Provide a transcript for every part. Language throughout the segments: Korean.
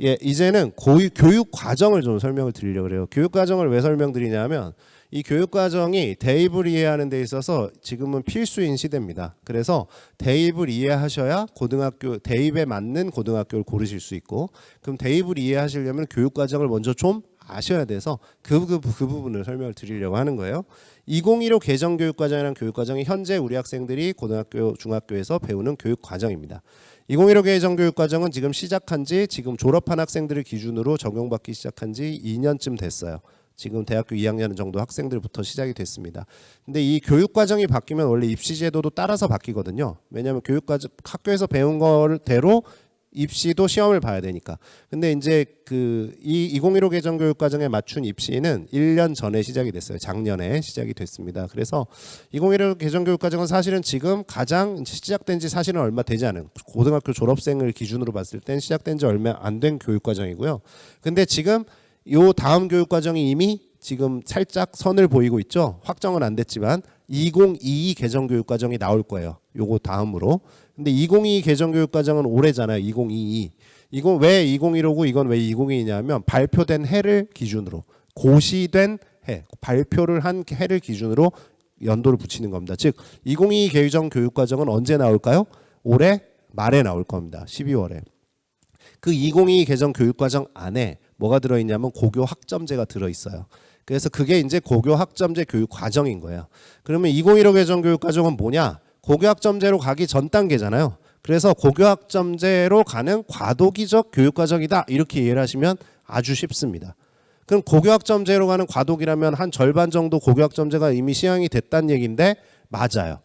예, 이제는 교육 과정을 좀 설명을 드리려고 그래요. 교육 과정을 왜 설명드리냐면 이 교육 과정이 대입을 이해하는 데 있어서 지금은 필수인 시대입니다. 그래서 대입을 이해하셔야 고등학교 대입에 맞는 고등학교를 고르실 수 있고, 그럼 대입을 이해하시려면 교육 과정을 먼저 좀 아셔야 돼서 그 부분을 설명을 드리려고 하는 거예요. 2015 개정 교육 과정이라는 교육 과정이 현재 우리 학생들이 고등학교, 중학교에서 배우는 교육 과정입니다. 2015 개정 교육 과정은 지금 시작한 지 지금 졸업한 학생들을 기준으로 적용받기 시작한 지 2년쯤 됐어요. 지금 대학교 2학년 정도 학생들부터 시작이 됐습니다. 근데 이 교육 과정이 바뀌면 원래 입시 제도도 따라서 바뀌거든요. 왜냐하면 교육 과정 학교에서 배운 거대로 입시도 시험을 봐야 되니까. 근데 이제 이 2015 개정 교육 과정에 맞춘 입시는 1년 전에 시작이 됐어요. 작년에 시작이 됐습니다. 그래서 2015 개정 교육 과정은 사실은 지금 가장 시작된 지 사실은 얼마 되지 않은 고등학교 졸업생을 기준으로 봤을 땐 시작된 지 얼마 안 된 교육 과정이고요. 근데 지금 요 다음 교육 과정이 이미 지금 살짝 선을 보이고 있죠. 확정은 안 됐지만 2022 개정 교육 과정이 나올 거예요. 요거 다음으로. 근데 2022 개정 교육 과정은 올해잖아요. 2022. 이건 왜 2015고 이건 왜 2022냐면 발표된 해를 기준으로 고시된 해, 발표를 한 해를 기준으로 연도를 붙이는 겁니다. 즉 2022 개정 교육 과정은 언제 나올까요? 올해 말에 나올 겁니다. 12월에. 그 2022 개정 교육 과정 안에 뭐가 들어있냐면 고교 학점제가 들어있어요. 그래서 그게 이제 고교 학점제 교육 과정인 거예요. 그러면 2015 개정 교육 과정은 뭐냐? 고교 학점제로 가기 전 단계잖아요. 그래서 고교 학점제로 가는 과도기적 교육 과정이다. 이렇게 이해를 하시면 아주 쉽습니다. 그럼 고교 학점제로 가는 과도기라면 한 절반 정도 고교 학점제가 이미 시행이 됐다는 얘기인데 맞아요.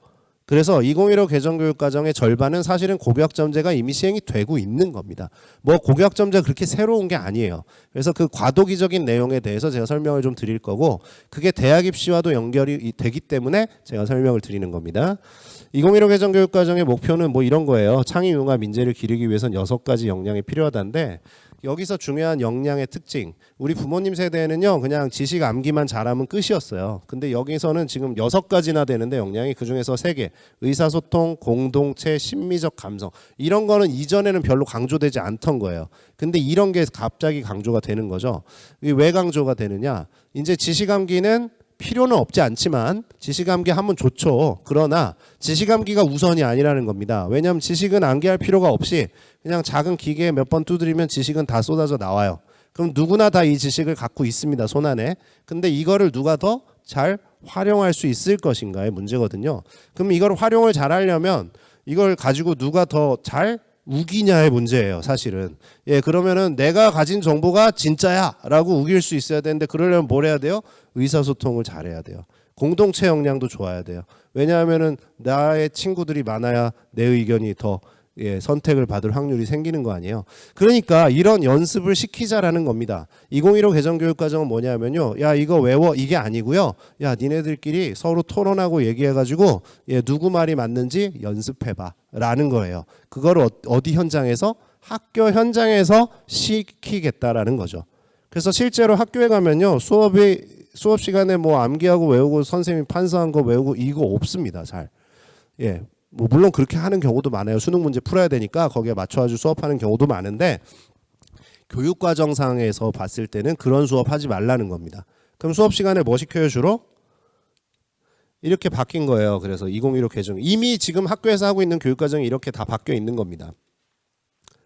그래서 2015 개정 교육 과정의 절반은 사실은 고교 학점제가 이미 시행이 되고 있는 겁니다. 뭐 고교 학점제가 그렇게 새로운 게 아니에요. 그래서 그 과도기적인 내용에 대해서 제가 설명을 좀 드릴 거고, 그게 대학 입시와도 연결이 되기 때문에 제가 설명을 드리는 겁니다. 2015 개정 교육 과정의 목표는 뭐 이런 거예요. 창의 융합 인재를 기르기 위해서는 6가지 역량이 필요하다는데, 여기서 중요한 역량의 특징, 우리 부모님 세대에는요 그냥 지식 암기만 잘하면 끝이었어요. 근데 여기서는 지금 6가지나 되는데 역량이 그중에서 3개, 의사소통, 공동체, 심미적 감성, 이런 거는 이전에는 별로 강조되지 않던 거예요. 근데 이런 게 갑자기 강조가 되는 거죠. 왜 강조가 되느냐, 이제 지식 암기는 필요는 없지 않지만 지식 암기하면 좋죠. 그러나 지식 암기가 우선이 아니라는 겁니다. 왜냐하면 지식은 암기할 필요가 없이 그냥 작은 기계에 몇 번 두드리면 지식은 다 쏟아져 나와요. 그럼 누구나 다 이 지식을 갖고 있습니다. 손안에. 근데 이거를 누가 더 잘 활용할 수 있을 것인가의 문제거든요. 그럼 이걸 활용을 잘 하려면 이걸 가지고 누가 더 잘 우기냐의 문제예요. 사실은. 예, 그러면은 내가 가진 정보가 진짜야 라고 우길 수 있어야 되는데, 그러려면 뭘 해야 돼요? 의사소통을 잘해야 돼요. 공동체 역량도 좋아야 돼요. 왜냐하면은 나의 친구들이 많아야 내 의견이 더 선택을 받을 확률이 생기는 거 아니에요. 그러니까 이런 연습을 시키자라는 겁니다. 2015 개정 교육 과정은 뭐냐면요, 야 이거 외워, 이게 아니고요, 야 니네들끼리 서로 토론하고 얘기해가지고 누구 말이 맞는지 연습해봐 라는 거예요. 그걸 어디 현장에서? 학교 현장에서 시키겠다라는 거죠. 그래서 실제로 학교에 가면요 수업 시간에 뭐 암기하고 외우고 선생님이 판서한 거 외우고 이거 없습니다. 잘. 예. 뭐 물론 그렇게 하는 경우도 많아요. 수능 문제 풀어야 되니까 거기에 맞춰가지고 수업하는 경우도 많은데, 교육과정상에서 봤을 때는 그런 수업 하지 말라는 겁니다. 그럼 수업 시간에 뭐 시켜요 주로? 이렇게 바뀐 거예요. 그래서 2015 개정, 이미 지금 학교에서 하고 있는 교육과정이 이렇게 다 바뀌어 있는 겁니다.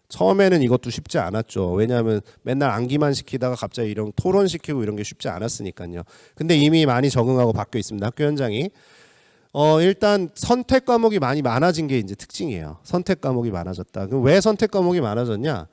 처음에는 이것도 쉽지 않았죠. 왜냐하면 맨날 암기만 시키다가 갑자기 이런 토론시키고 이런 게 쉽지 않았으니까요. 근데 이미 많이 적응하고 바뀌어 있습니다. 학교 현장이. 일단 선택 과목이 많이 많아진 게 이제 특징이에요. 선택 과목이 많아졌다. 그럼 왜 선택 과목이 많아졌냐?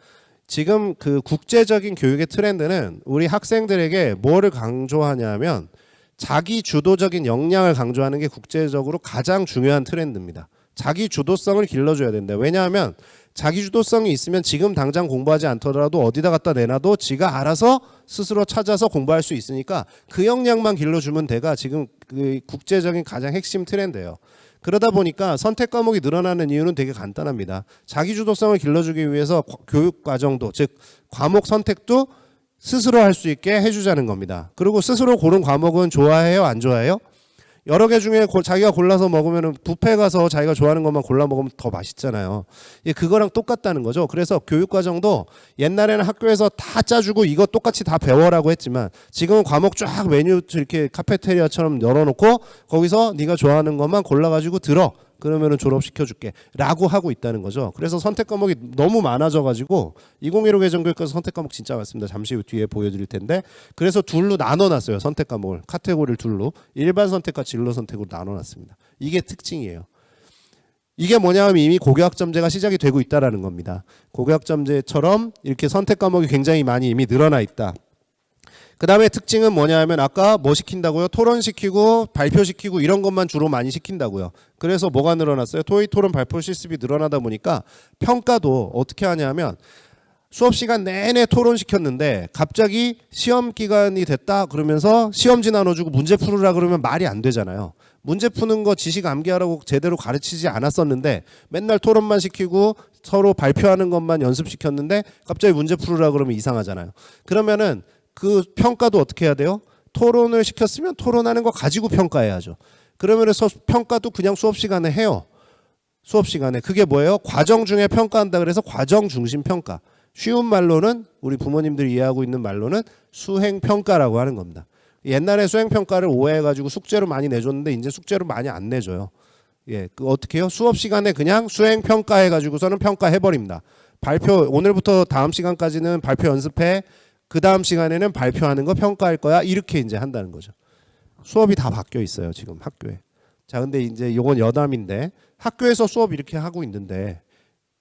지금 그 국제적인 교육의 트렌드는 우리 학생들에게 뭐를 강조하냐면 자기 주도적인 역량을 강조하는 게 국제적으로 가장 중요한 트렌드입니다. 자기 주도성을 길러줘야 된다. 왜냐하면 자기 주도성이 있으면 지금 당장 공부하지 않더라도 어디다 갖다 내놔도 지가 알아서 스스로 찾아서 공부할 수 있으니까 그 역량만 길러주면 돼가 지금 그 국제적인 가장 핵심 트렌드예요. 그러다 보니까 선택 과목이 늘어나는 이유는 되게 간단합니다. 자기 주도성을 길러주기 위해서 교육 과정도, 즉 과목 선택도 스스로 할 수 있게 해주자는 겁니다. 그리고 스스로 고른 과목은 좋아해요, 안 좋아해요? 여러 개 중에 자기가 골라서 먹으면 뷔페 가서 자기가 좋아하는 것만 골라 먹으면 더 맛있잖아요. 예, 그거랑 똑같다는 거죠. 그래서 교육과정도 옛날에는 학교에서 다 짜주고 이거 똑같이 다 배워라고 했지만 지금은 과목 쫙 메뉴 이렇게 카페테리아처럼 열어놓고 거기서 네가 좋아하는 것만 골라가지고 들어. 그러면은 졸업시켜줄게 라고 하고 있다는 거죠. 그래서 선택 과목이 너무 많아져가지고 2015 개정교육과에서 선택 과목 진짜 많습니다. 잠시 후 뒤에 보여드릴 텐데 그래서 둘로 나눠놨어요. 선택 과목을 카테고리를 둘로 일반 선택과 진로 선택으로 나눠놨습니다. 이게 특징이에요. 이게 뭐냐면 이미 고교학점제가 시작이 되고 있다라는 겁니다. 고교학점제처럼 이렇게 선택 과목이 굉장히 많이 이미 늘어나 있다. 그 다음에 특징은 뭐냐면 아까 뭐 시킨다고요? 토론시키고 발표시키고 이런 것만 주로 많이 시킨다고요. 그래서 뭐가 늘어났어요? 토익 토론 발표 실습이 늘어나다 보니까 평가도 어떻게 하냐면 수업 시간 내내 토론시켰는데 갑자기 시험 기간이 됐다 그러면서 시험지 나눠주고 문제 풀으라 그러면 말이 안 되잖아요. 문제 푸는 거 지식 암기하라고 제대로 가르치지 않았었는데 맨날 토론만 시키고 서로 발표하는 것만 연습시켰는데 갑자기 문제 풀으라 그러면 이상하잖아요. 그러면은 그 평가도 어떻게 해야 돼요? 토론을 시켰으면 토론하는 거 가지고 평가해야죠. 그러면 평가도 그냥 수업 시간에 해요. 수업 시간에. 그게 뭐예요? 과정 중에 평가한다 그래서 과정 중심 평가. 쉬운 말로는 우리 부모님들이 이해하고 있는 말로는 수행 평가라고 하는 겁니다. 옛날에 수행 평가를 오해해가지고 숙제로 많이 내줬는데 이제 숙제로 많이 안 내줘요. 예, 그 어떻게 해요? 수업 시간에 그냥 수행 평가해가지고서는 평가해버립니다. 발표 오늘부터 다음 시간까지는 발표 연습해. 그 다음 시간에는 발표하는 거 평가할 거야. 이렇게 이제 한다는 거죠. 수업이 다 바뀌어 있어요. 지금 학교에. 자, 근데 이제 요건 여담인데 학교에서 수업 이렇게 하고 있는데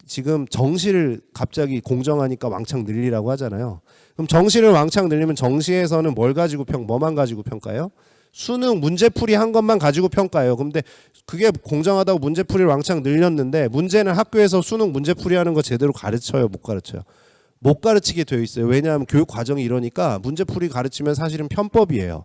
지금 정시를 갑자기 공정하니까 왕창 늘리라고 하잖아요. 그럼 정시를 왕창 늘리면 정시에서는 뭘 가지고 뭐만 가지고 평가해요? 수능 문제풀이 한 것만 가지고 평가해요. 근데 그게 공정하다고 문제풀이를 왕창 늘렸는데 문제는 학교에서 수능 문제풀이 하는 거 제대로 가르쳐요? 못 가르쳐요? 못 가르치게 되어 있어요. 왜냐하면 교육 과정이 이러니까 문제풀이 가르치면 사실은 편법이에요.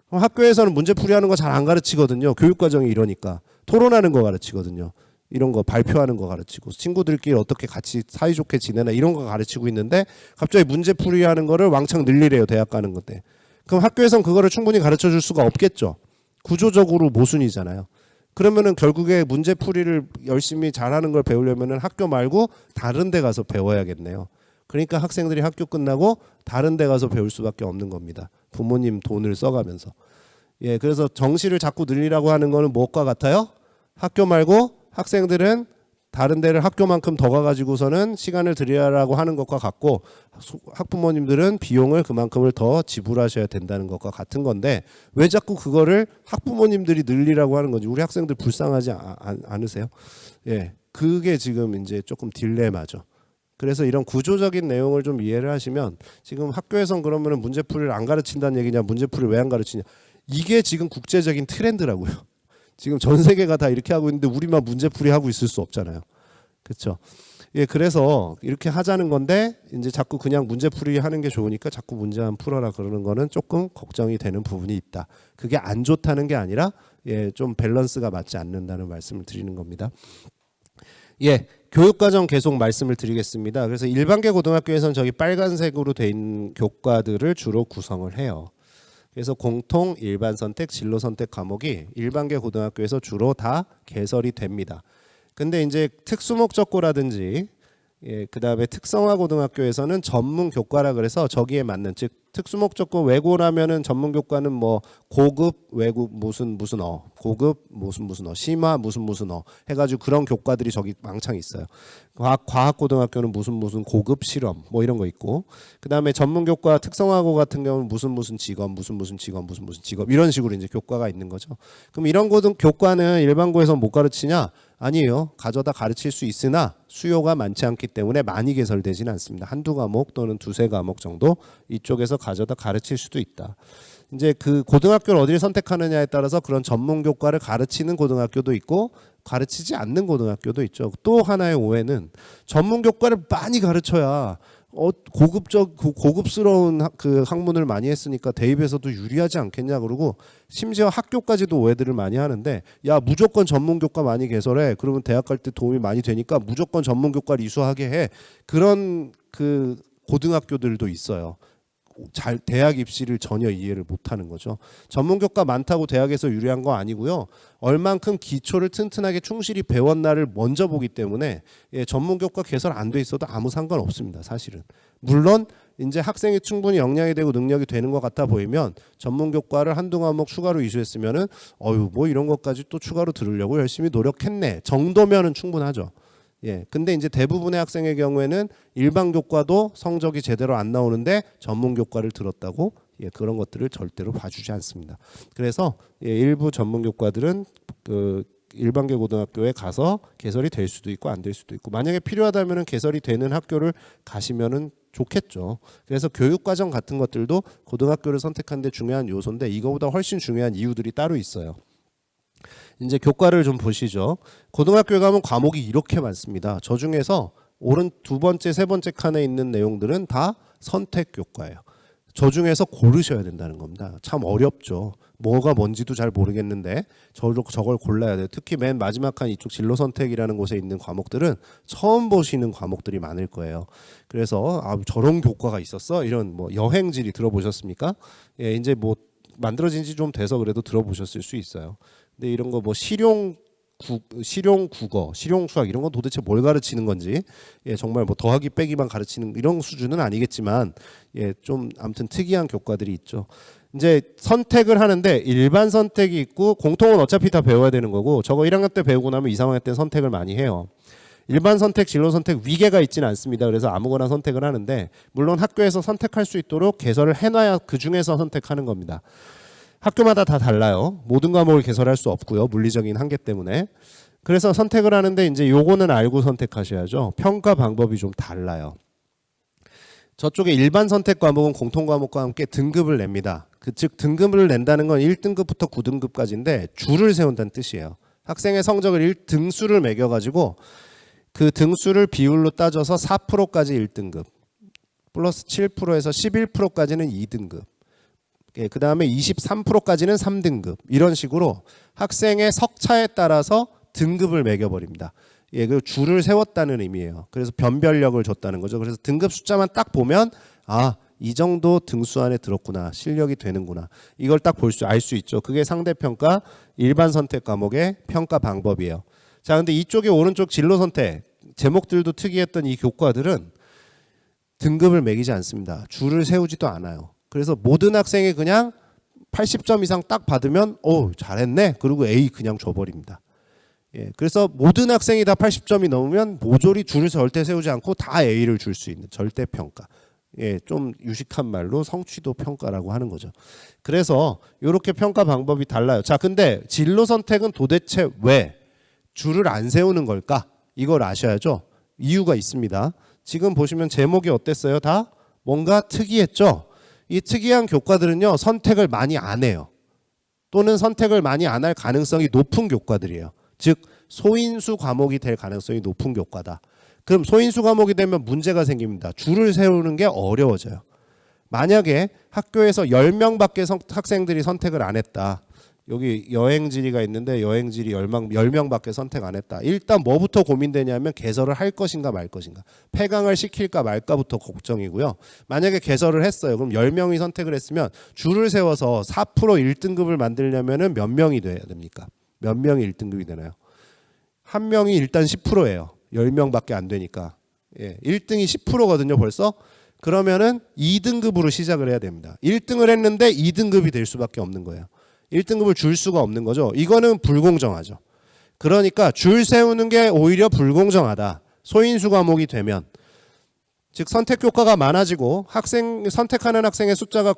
그럼 학교에서는 문제풀이 하는 거 잘 안 가르치거든요. 교육 과정이 이러니까. 토론하는 거 가르치거든요. 이런 거 발표하는 거 가르치고 친구들끼리 어떻게 같이 사이좋게 지내나 이런 거 가르치고 있는데 갑자기 문제풀이 하는 거를 왕창 늘리래요. 대학 가는 건데. 그럼 학교에서는 그거를 충분히 가르쳐 줄 수가 없겠죠. 구조적으로 모순이잖아요. 그러면은 결국에 문제풀이를 열심히 잘하는 걸 배우려면은 학교 말고 다른 데 가서 배워야겠네요. 그러니까 학생들이 학교 끝나고 다른 데 가서 배울 수밖에 없는 겁니다. 부모님 돈을 써가면서. 예, 그래서 정시를 자꾸 늘리라고 하는 거는 무엇과 같아요? 학교 말고 학생들은 다른 데를 학교만큼 더 가가지고서는 시간을 들이라고 하는 것과 같고 학부모님들은 비용을 그만큼을 더 지불하셔야 된다는 것과 같은 건데 왜 자꾸 그거를 학부모님들이 늘리라고 하는 건지 우리 학생들 불쌍하지 않으세요? 예, 그게 지금 이제 조금 딜레마죠. 그래서 이런 구조적인 내용을 좀 이해를 하시면 지금 학교에선 그러면 문제풀이를 안 가르친다는 얘기냐 문제풀이를 왜 안 가르치냐 이게 지금 국제적인 트렌드라고요. 지금 전 세계가 다 이렇게 하고 있는데 우리만 문제풀이 하고 있을 수 없잖아요. 그렇죠? 예, 그래서 이렇게 하자는 건데 이제 자꾸 그냥 문제풀이 하는 게 좋으니까 자꾸 문제만 풀어라 그러는 거는 조금 걱정이 되는 부분이 있다. 그게 안 좋다는 게 아니라 예, 좀 밸런스가 맞지 않는다는 말씀을 드리는 겁니다. 예, 교육과정 계속 말씀을 드리겠습니다. 그래서 일반계 고등학교에서는 저기 빨간색으로 된 교과들을 주로 구성을 해요. 그래서 공통, 일반 선택, 진로 선택 과목이 일반계 고등학교에서 주로 다 개설이 됩니다. 근데 이제 특수목적고라든지 예, 그다음에 특성화 고등학교에서는 전문 교과라 그래서 저기에 맞는 즉 특수목적고 외고라면은 전문 교과는 뭐 고급 외국 무슨 고급 무슨 심화 무슨 해가지고 그런 교과들이 저기 왕창 있어요. 과학 고등학교는 무슨 고급 실험 뭐 이런 거 있고 그다음에 전문 교과 특성화고 같은 경우는 무슨 직업 무슨 직업 이런 식으로 이제 교과가 있는 거죠. 그럼 이런 교과는 일반고에서 못 가르치냐? 아니에요. 가져다 가르칠 수 있으나 수요가 많지 않기 때문에 많이 개설되지는 않습니다. 한두 과목 또는 두세 과목 정도 이쪽에서 가져다 가르칠 수도 있다. 이제 그 고등학교를 어디를 선택하느냐에 따라서 그런 전문 교과를 가르치는 고등학교도 있고 가르치지 않는 고등학교도 있죠. 또 하나의 오해는 전문 교과를 많이 가르쳐야 고급스러운 그 학문을 많이 했으니까 대입에서도 유리하지 않겠냐 그러고 심지어 학교까지도 오해들을 많이 하는데 야 무조건 전문교과 많이 개설해 그러면 대학 갈 때 도움이 많이 되니까 무조건 전문교과를 이수하게 해 그런 그 고등학교들도 있어요. 대학 입시를 전혀 이해를 못하는 거죠. 전문교과 많다고 대학에서 유리한 거 아니고요. 얼만큼 기초를 튼튼하게 충실히 배웠나를 먼저 보기 때문에 전문교과 개설 안 돼 있어도 아무 상관 없습니다. 사실은. 물론 이제 학생이 충분히 역량이 되고 능력이 되는 것 같아 보이면 전문교과를 한두 과목 추가로 이수했으면은 뭐 이런 것까지 또 추가로 들으려고 열심히 노력했네 정도면은 충분하죠. 근데 이제 대부분의 학생의 경우에는 일반 교과도 성적이 제대로 안 나오는데 전문 교과를 들었다고 그런 것들을 절대로 봐주지 않습니다. 그래서 일부 전문 교과들은 그 일반계 고등학교에 가서 개설이 될 수도 있고 안 될 수도 있고, 만약에 필요하다면은 개설이 되는 학교를 가시면은 좋겠죠. 그래서 교육과정 같은 것들도 고등학교를 선택하는 데 중요한 요소인데 이거보다 훨씬 중요한 이유들이 따로 있어요. 이제 교과를 좀 보시죠. 고등학교에 가면 과목이 이렇게 많습니다. 저 중에서 오른 두 번째, 세 번째 칸에 있는 내용들은 다 선택 교과예요. 저 중에서 고르셔야 된다는 겁니다. 참 어렵죠. 뭐가 뭔지도 잘 모르겠는데 저걸 골라야 돼요. 특히 맨 마지막 칸 이쪽 진로 선택이라는 곳에 있는 과목들은 처음 보시는 과목들이 많을 거예요. 그래서 저런 교과가 있었어? 이런 뭐 여행지리 들어보셨습니까? 이제 뭐 만들어진 지 좀 돼서 그래도 들어보셨을 수 있어요. 근데 이런 거 뭐 실용 국어, 실용 수학 이런 건 도대체 뭘 가르치는 건지 정말 뭐 더하기 빼기만 가르치는 이런 수준은 아니겠지만 좀 아무튼 특이한 교과들이 있죠. 이제 선택을 하는데 일반 선택이 있고 공통은 어차피 다 배워야 되는 거고 저거 1학년 때 배우고 나면 2, 3학년 때 선택을 많이 해요. 일반 선택, 진로 선택 위계가 있지는 않습니다. 그래서 아무거나 선택을 하는데 물론 학교에서 선택할 수 있도록 개설을 해놔야 그 중에서 선택하는 겁니다. 학교마다 다 달라요. 모든 과목을 개설할 수 없고요. 물리적인 한계 때문에. 그래서 선택을 하는데 이제 요거는 알고 선택하셔야죠. 평가 방법이 좀 달라요. 저쪽에 일반 선택 과목은 공통 과목과 함께 등급을 냅니다. 즉 등급을 낸다는 건 1등급부터 9등급까지인데 줄을 세운다는 뜻이에요. 학생의 성적을 등수를 매겨가지고 그 등수를 비율로 따져서 4%까지 1등급, 플러스 7%에서 11%까지는 2등급, 그 다음에 23%까지는 3등급, 이런 식으로 학생의 석차에 따라서 등급을 매겨버립니다. 그 줄을 세웠다는 의미예요. 그래서 변별력을 줬다는 거죠. 그래서 등급 숫자만 딱 보면 이 정도 등수 안에 들었구나, 실력이 되는구나, 이걸 딱 알 수 있죠. 그게 상대평가 일반 선택 과목의 평가 방법이에요. 자, 근데 이쪽에 오른쪽 진로 선택 제목들도 특이했던 이 교과들은 등급을 매기지 않습니다. 줄을 세우지도 않아요. 그래서 모든 학생이 그냥 80점 이상 딱 받으면 잘했네 그리고 A 그냥 줘버립니다. 그래서 모든 학생이 다 80점이 넘으면 모조리 줄을 절대 세우지 않고 다 A를 줄 수 있는 절대평가. 좀 유식한 말로 성취도 평가라고 하는 거죠. 그래서 이렇게 평가 방법이 달라요. 자, 근데 진로 선택은 도대체 왜 줄을 안 세우는 걸까? 이걸 아셔야죠. 이유가 있습니다. 지금 보시면 제목이 어땠어요? 다 뭔가 특이했죠? 이 특이한 교과들은요, 선택을 많이 안 해요. 또는 선택을 많이 안 할 가능성이 높은 교과들이에요. 즉 소인수 과목이 될 가능성이 높은 교과다. 그럼 소인수 과목이 되면 문제가 생깁니다. 줄을 세우는 게 어려워져요. 만약에 학교에서 10명밖에 학생들이 선택을 안 했다. 여기 여행지리가 있는데 여행지리 10명밖에 선택 안 했다. 일단 뭐부터 고민되냐면 개설을 할 것인가 말 것인가. 폐강을 시킬까 말까부터 걱정이고요. 만약에 개설을 했어요. 그럼 10명이 선택을 했으면 줄을 세워서 4% 1등급을 만들려면 몇 명이 돼야 됩니까? 몇 명이 1등급이 되나요? 한 명이 일단 10%예요. 10명밖에 안 되니까. 1등이 10%거든요 벌써. 그러면은 2등급으로 시작을 해야 됩니다. 1등을 했는데 2등급이 될 수밖에 없는 거예요. 1등급을 줄 수가 없는 거죠. 이거는 불공정하죠. 그러니까 줄 세우는 게 오히려 불공정하다. 소인수 과목이 되면. 즉 선택 교과가 많아지고 선택하는 학생의 숫자가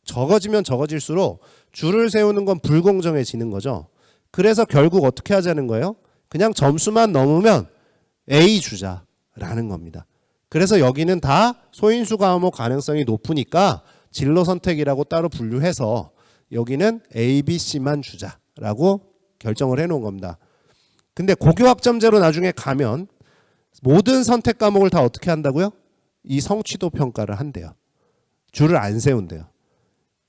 적어지면 적어질수록 줄을 세우는 건 불공정해지는 거죠. 그래서 결국 어떻게 하자는 거예요? 그냥 점수만 넘으면 A 주자라는 겁니다. 그래서 여기는 다 소인수 과목 가능성이 높으니까 진로 선택이라고 따로 분류해서 여기는 A, B, C만 주자라고 결정을 해놓은 겁니다. 근데 고교학점제로 나중에 가면 모든 선택 과목을 다 어떻게 한다고요? 이 성취도 평가를 한대요. 줄을 안 세운대요.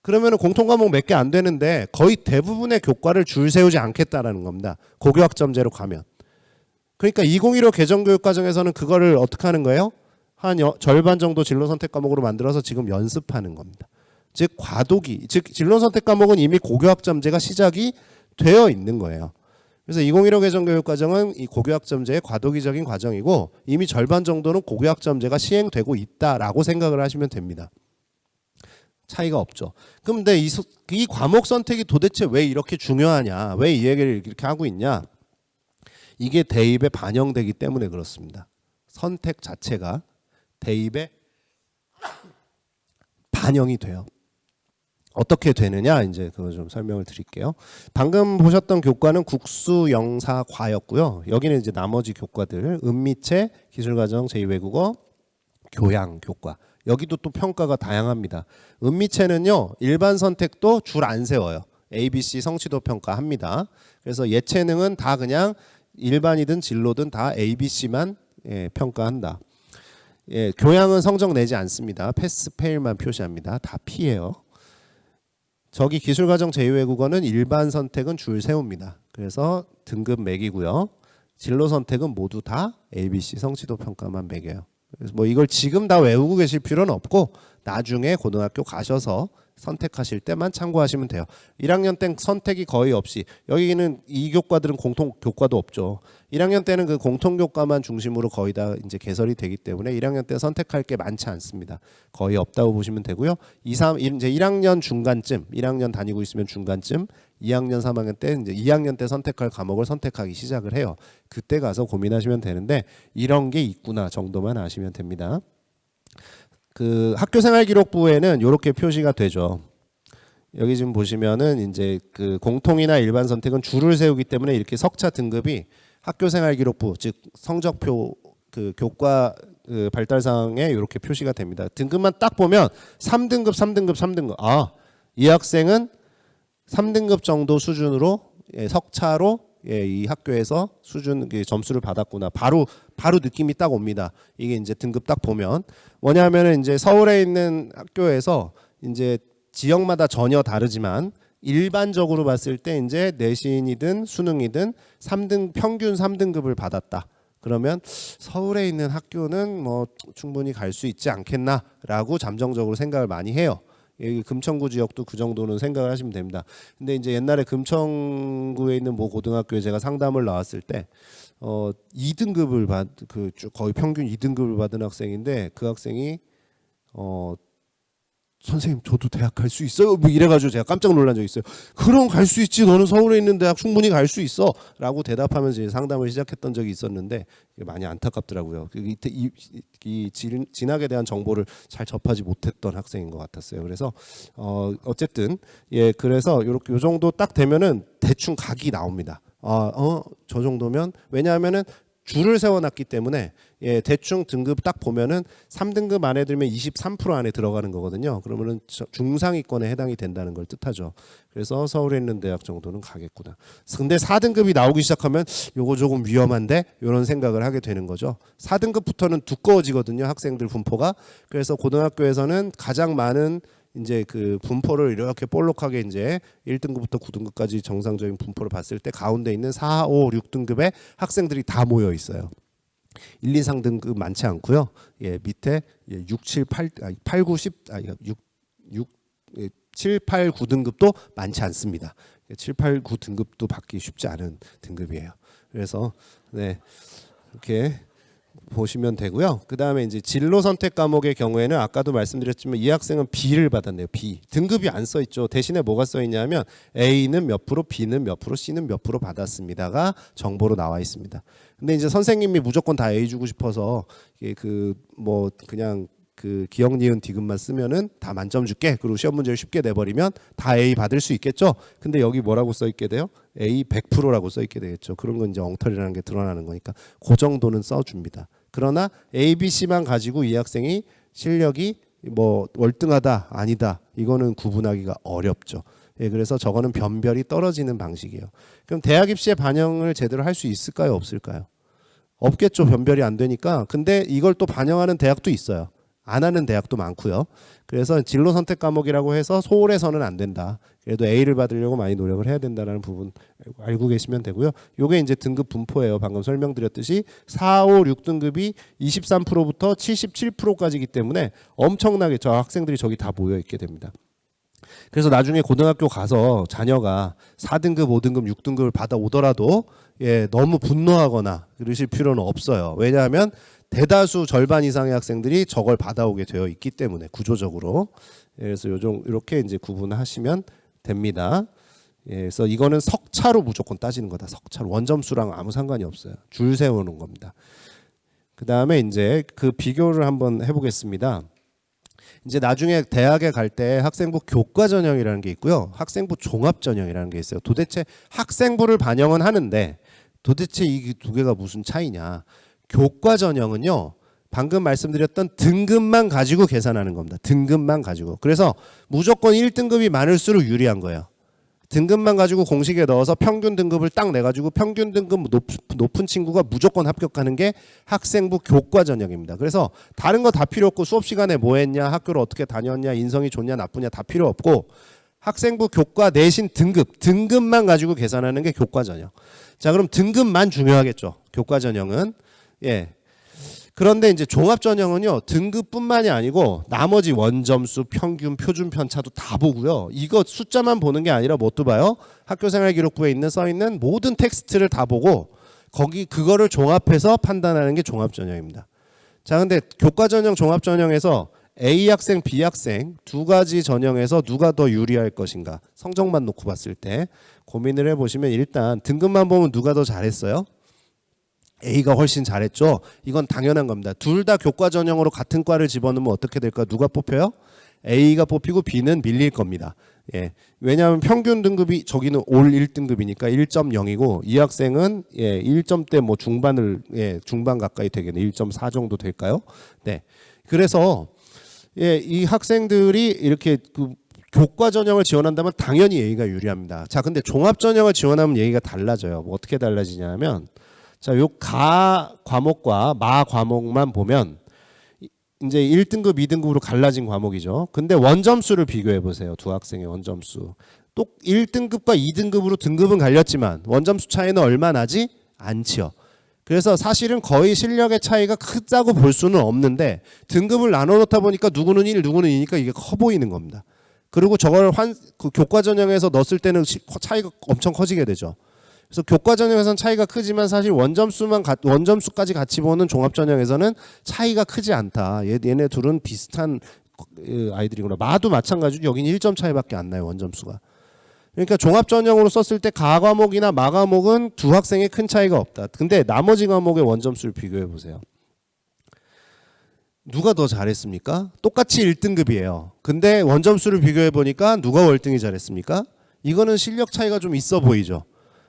그러면 공통 과목 몇 개 안 되는데 거의 대부분의 교과를 줄 세우지 않겠다라는 겁니다. 고교학점제로 가면. 그러니까 2015 개정교육과정에서는 그거를 어떻게 하는 거예요? 절반 정도 진로 선택 과목으로 만들어서 지금 연습하는 겁니다. 즉 과도기, 즉 진로 선택 과목은 이미 고교학점제가 시작이 되어 있는 거예요. 그래서 2015 개정 교육과정은 이 고교학점제의 과도기적인 과정이고 이미 절반 정도는 고교학점제가 시행되고 있다라고 생각을 하시면 됩니다. 차이가 없죠. 그런데 이 과목 선택이 도대체 왜 이렇게 중요하냐? 왜 이 얘기를 이렇게 하고 있냐? 이게 대입에 반영되기 때문에 그렇습니다. 선택 자체가 대입에 반영이 돼요. 어떻게 되느냐 이제 그거 좀 설명을 드릴게요. 방금 보셨던 교과는 국수영사과였고요. 여기는 이제 나머지 교과들 은미체, 기술과정, 제2외국어, 교양 교과. 여기도 또 평가가 다양합니다. 은미체는요 일반 선택도 줄 안 세워요. ABC 성취도 평가합니다. 그래서 예체능은 다 그냥 일반이든 진로든 다 ABC만 평가한다. 교양은 성적 내지 않습니다. 패스 페일만 표시합니다. 다 P예요. 저기 기술과정 제2외국어는 일반 선택은 줄 세웁니다. 그래서 등급 매기고요. 진로 선택은 모두 다 ABC 성취도 평가만 매겨요. 그래서 뭐 이걸 지금 다 외우고 계실 필요는 없고 나중에 고등학교 가셔서 선택하실 때만 참고하시면 돼요. 1학년 때 선택이 거의 없이 여기는 이 교과들은 공통 교과도 없죠. 1학년 때는 그 공통 교과만 중심으로 거의 다 이제 개설이 되기 때문에 1학년 때 선택할 게 많지 않습니다. 거의 없다고 보시면 되고요. 이제 1학년 중간쯤, 1학년 다니고 있으면 중간쯤, 2학년 3학년 때 이제 2학년 때 선택할 과목을 선택하기 시작을 해요. 그때 가서 고민하시면 되는데 이런 게 있구나 정도만 아시면 됩니다. 그 학교생활기록부에는 이렇게 표시가 되죠. 여기 지금 보시면은 이제 그 공통이나 일반 선택은 줄을 세우기 때문에 이렇게 석차 등급이 학교생활기록부 즉 성적표 그 교과 그 발달상에 이렇게 표시가 됩니다. 등급만 딱 보면 3등급, 3등급, 3등급. 아, 이 학생은 3등급 정도 수준으로 석차로 이 학교에서 수준 점수를 받았구나. 바로 느낌이 딱 옵니다. 이게 이제 등급 딱 보면 뭐냐면은 이제 서울에 있는 학교에서 이제 지역마다 전혀 다르지만 일반적으로 봤을 때 이제 내신이든 수능이든 3등 평균 3등급을 받았다. 그러면 서울에 있는 학교는 뭐 충분히 갈 수 있지 않겠나라고 잠정적으로 생각을 많이 해요. 여기 금천구 지역도 그 정도는 생각을 하시면 됩니다. 근데 이제 옛날에 금천구에 있는 모 고등학교에 제가 상담을 나왔을 때 2등급을 거의 평균 2등급을 받은 학생인데 그 학생이 선생님 저도 대학 갈 수 있어요? 뭐 이래가지고 제가 깜짝 놀란 적이 있어요. 그럼 갈 수 있지. 너는 서울에 있는 대학 충분히 갈 수 있어. 라고 대답하면서 이제 상담을 시작했던 적이 있었는데 많이 안타깝더라고요. 이 진학에 대한 정보를 잘 접하지 못했던 학생인 것 같았어요. 그래서 어쨌든 그래서 요 정도 딱 되면은 대충 각이 나옵니다. 저 정도면 왜냐하면은 줄을 세워놨기 때문에 대충 등급 딱 보면은 3등급 안에 들면 23% 안에 들어가는 거거든요. 그러면은 중상위권에 해당이 된다는 걸 뜻하죠. 그래서 서울에 있는 대학 정도는 가겠구나. 근데 4등급이 나오기 시작하면 요거 조금 위험한데 이런 생각을 하게 되는 거죠. 4등급부터는 두꺼워지거든요. 학생들 분포가. 그래서 고등학교에서는 가장 많은 이제 그 분포를 이렇게 볼록하게 이제 1등급부터 9등급까지 정상적인 분포를 봤을 때 가운데 있는 4, 5, 6등급의 학생들이 다 모여 있어요. 1, 2, 3등급 많지 않고요. 밑에 6, 7, 8, 8, 9, 10, 7, 8, 9등급도 많지 않습니다. 7, 8, 9등급도 받기 쉽지 않은 등급이에요. 그래서 이렇게 보시면 되고요. 그 다음에 이제 진로 선택 과목의 경우에는 아까도 말씀드렸지만 이 학생은 B를 받았네요. B. 등급이 안 써 있죠. 대신에 뭐가 써 있냐면 A는 몇 프로, B는 몇 프로, C는 몇 프로 받았습니다가 정보로 나와 있습니다. 근데 이제 선생님이 무조건 다 A 주고 싶어서 그냥 그 기억 니은 디귿만 쓰면은 다 만점 줄게. 그리고 시험 문제를 쉽게 내버리면 다 A 받을 수 있겠죠. 근데 여기 뭐라고 써 있게 돼요? A 100%라고 써 있게 되겠죠. 그런 건 이제 엉터리라는 게 드러나는 거니까 그 정도는 써줍니다. 그러나 A, B, C만 가지고 이 학생이 실력이 뭐 월등하다 아니다 이거는 구분하기가 어렵죠. 그래서 저거는 변별이 떨어지는 방식이에요. 그럼 대학 입시에 반영을 제대로 할 수 있을까요? 없을까요? 없겠죠. 변별이 안 되니까. 근데 이걸 또 반영하는 대학도 있어요. 안 하는 대학도 많고요. 그래서 진로 선택 과목이라고 해서 소홀해서는 안 된다. 그래도 A를 받으려고 많이 노력을 해야 된다는 부분 알고 계시면 되고요. 요게 이제 등급 분포예요. 방금 설명드렸듯이 4, 5, 6등급이 23%부터 77%까지이기 때문에 엄청나게 저 학생들이 저기 다 모여 있게 됩니다. 그래서 나중에 고등학교 가서 자녀가 4등급, 5등급, 6등급을 받아오더라도 너무 분노하거나 그러실 필요는 없어요. 왜냐하면 대다수 절반 이상의 학생들이 저걸 받아오게 되어 있기 때문에 구조적으로. 그래서 이렇게 이제 구분하시면 됩니다. 그래서 이거는 석차로 무조건 따지는 거다. 석차로 원점수랑 아무 상관이 없어요. 줄 세우는 겁니다. 그 다음에 이제 그 비교를 한번 해보겠습니다. 이제 나중에 대학에 갈 때 학생부 교과 전형이라는 게 있고요. 학생부 종합 전형이라는 게 있어요. 도대체 학생부를 반영은 하는데 도대체 이 두 개가 무슨 차이냐? 교과 전형은요. 방금 말씀드렸던 등급만 가지고 계산하는 겁니다. 등급만 가지고. 그래서 무조건 1등급이 많을수록 유리한 거예요. 등급만 가지고 공식에 넣어서 평균 등급을 딱 내가지고 평균 등급 높은 친구가 무조건 합격하는 게 학생부 교과 전형입니다. 그래서 다른 거 다 필요 없고 수업 시간에 뭐 했냐, 학교를 어떻게 다녔냐, 인성이 좋냐, 나쁘냐 다 필요 없고 학생부 교과 내신 등급만 가지고 계산하는 게 교과 전형. 자, 그럼 등급만 중요하겠죠. 교과 전형은. 그런데 이제 종합 전형은요. 등급뿐만이 아니고 나머지 원점수, 평균, 표준 편차도 다 보고요. 이거 숫자만 보는 게 아니라 뭣도 봐요? 학교생활기록부에 써 있는 모든 텍스트를 다 보고 그거를 종합해서 판단하는 게 종합 전형입니다. 자, 근데 교과 전형, 종합 전형에서 A 학생, B 학생 두 가지 전형에서 누가 더 유리할 것인가? 성적만 놓고 봤을 때 고민을 해보시면 일단 등급만 보면 누가 더 잘했어요? A가 훨씬 잘했죠. 이건 당연한 겁니다. 둘 다 교과 전형으로 같은 과를 집어넣으면 어떻게 될까? 누가 뽑혀요? A가 뽑히고 B는 밀릴 겁니다. 왜냐하면 평균 등급이 저기는 올 1등급이니까 1.0이고 이 학생은 1점대 뭐 중반 가까이 되겠네. 1.4 정도 될까요? 네. 그래서 이 학생들이 이렇게 교과 전형을 지원한다면 당연히 A가 유리합니다. 자, 근데 종합 전형을 지원하면 A가 달라져요. 뭐 어떻게 달라지냐면 자, 요 가 과목과 마 과목만 보면 이제 1등급, 2등급으로 갈라진 과목이죠. 근데 원점수를 비교해 보세요. 두 학생의 원점수. 또 1등급과 2등급으로 등급은 갈렸지만 원점수 차이는 얼마 나지? 않지요. 그래서 사실은 거의 실력의 차이가 크다고 볼 수는 없는데 등급을 나눠 놓다 보니까 누구는 1, 누구는 2니까 이게 커 보이는 겁니다. 그리고 저걸 그 교과 전형에서 넣었을 때는 차이가 엄청 커지게 되죠. 그래서 교과 전형에서는 차이가 크지만 사실 원점수까지 같이 보는 종합 전형에서는 차이가 크지 않다. 얘네 둘은 비슷한 아이들이구나. 마도 마찬가지로 여기는 1점 차이밖에 안 나요. 원점수가. 그러니까 종합 전형으로 썼을 때 가 과목이나 마 과목은 두 학생에 큰 차이가 없다. 근데 나머지 과목의 원점수를 비교해 보세요. 누가 더 잘했습니까? 똑같이 1등급이에요. 근데 원점수를 비교해 보니까 누가 월등히 잘했습니까? 이거는 실력 차이가 좀 있어 보이죠.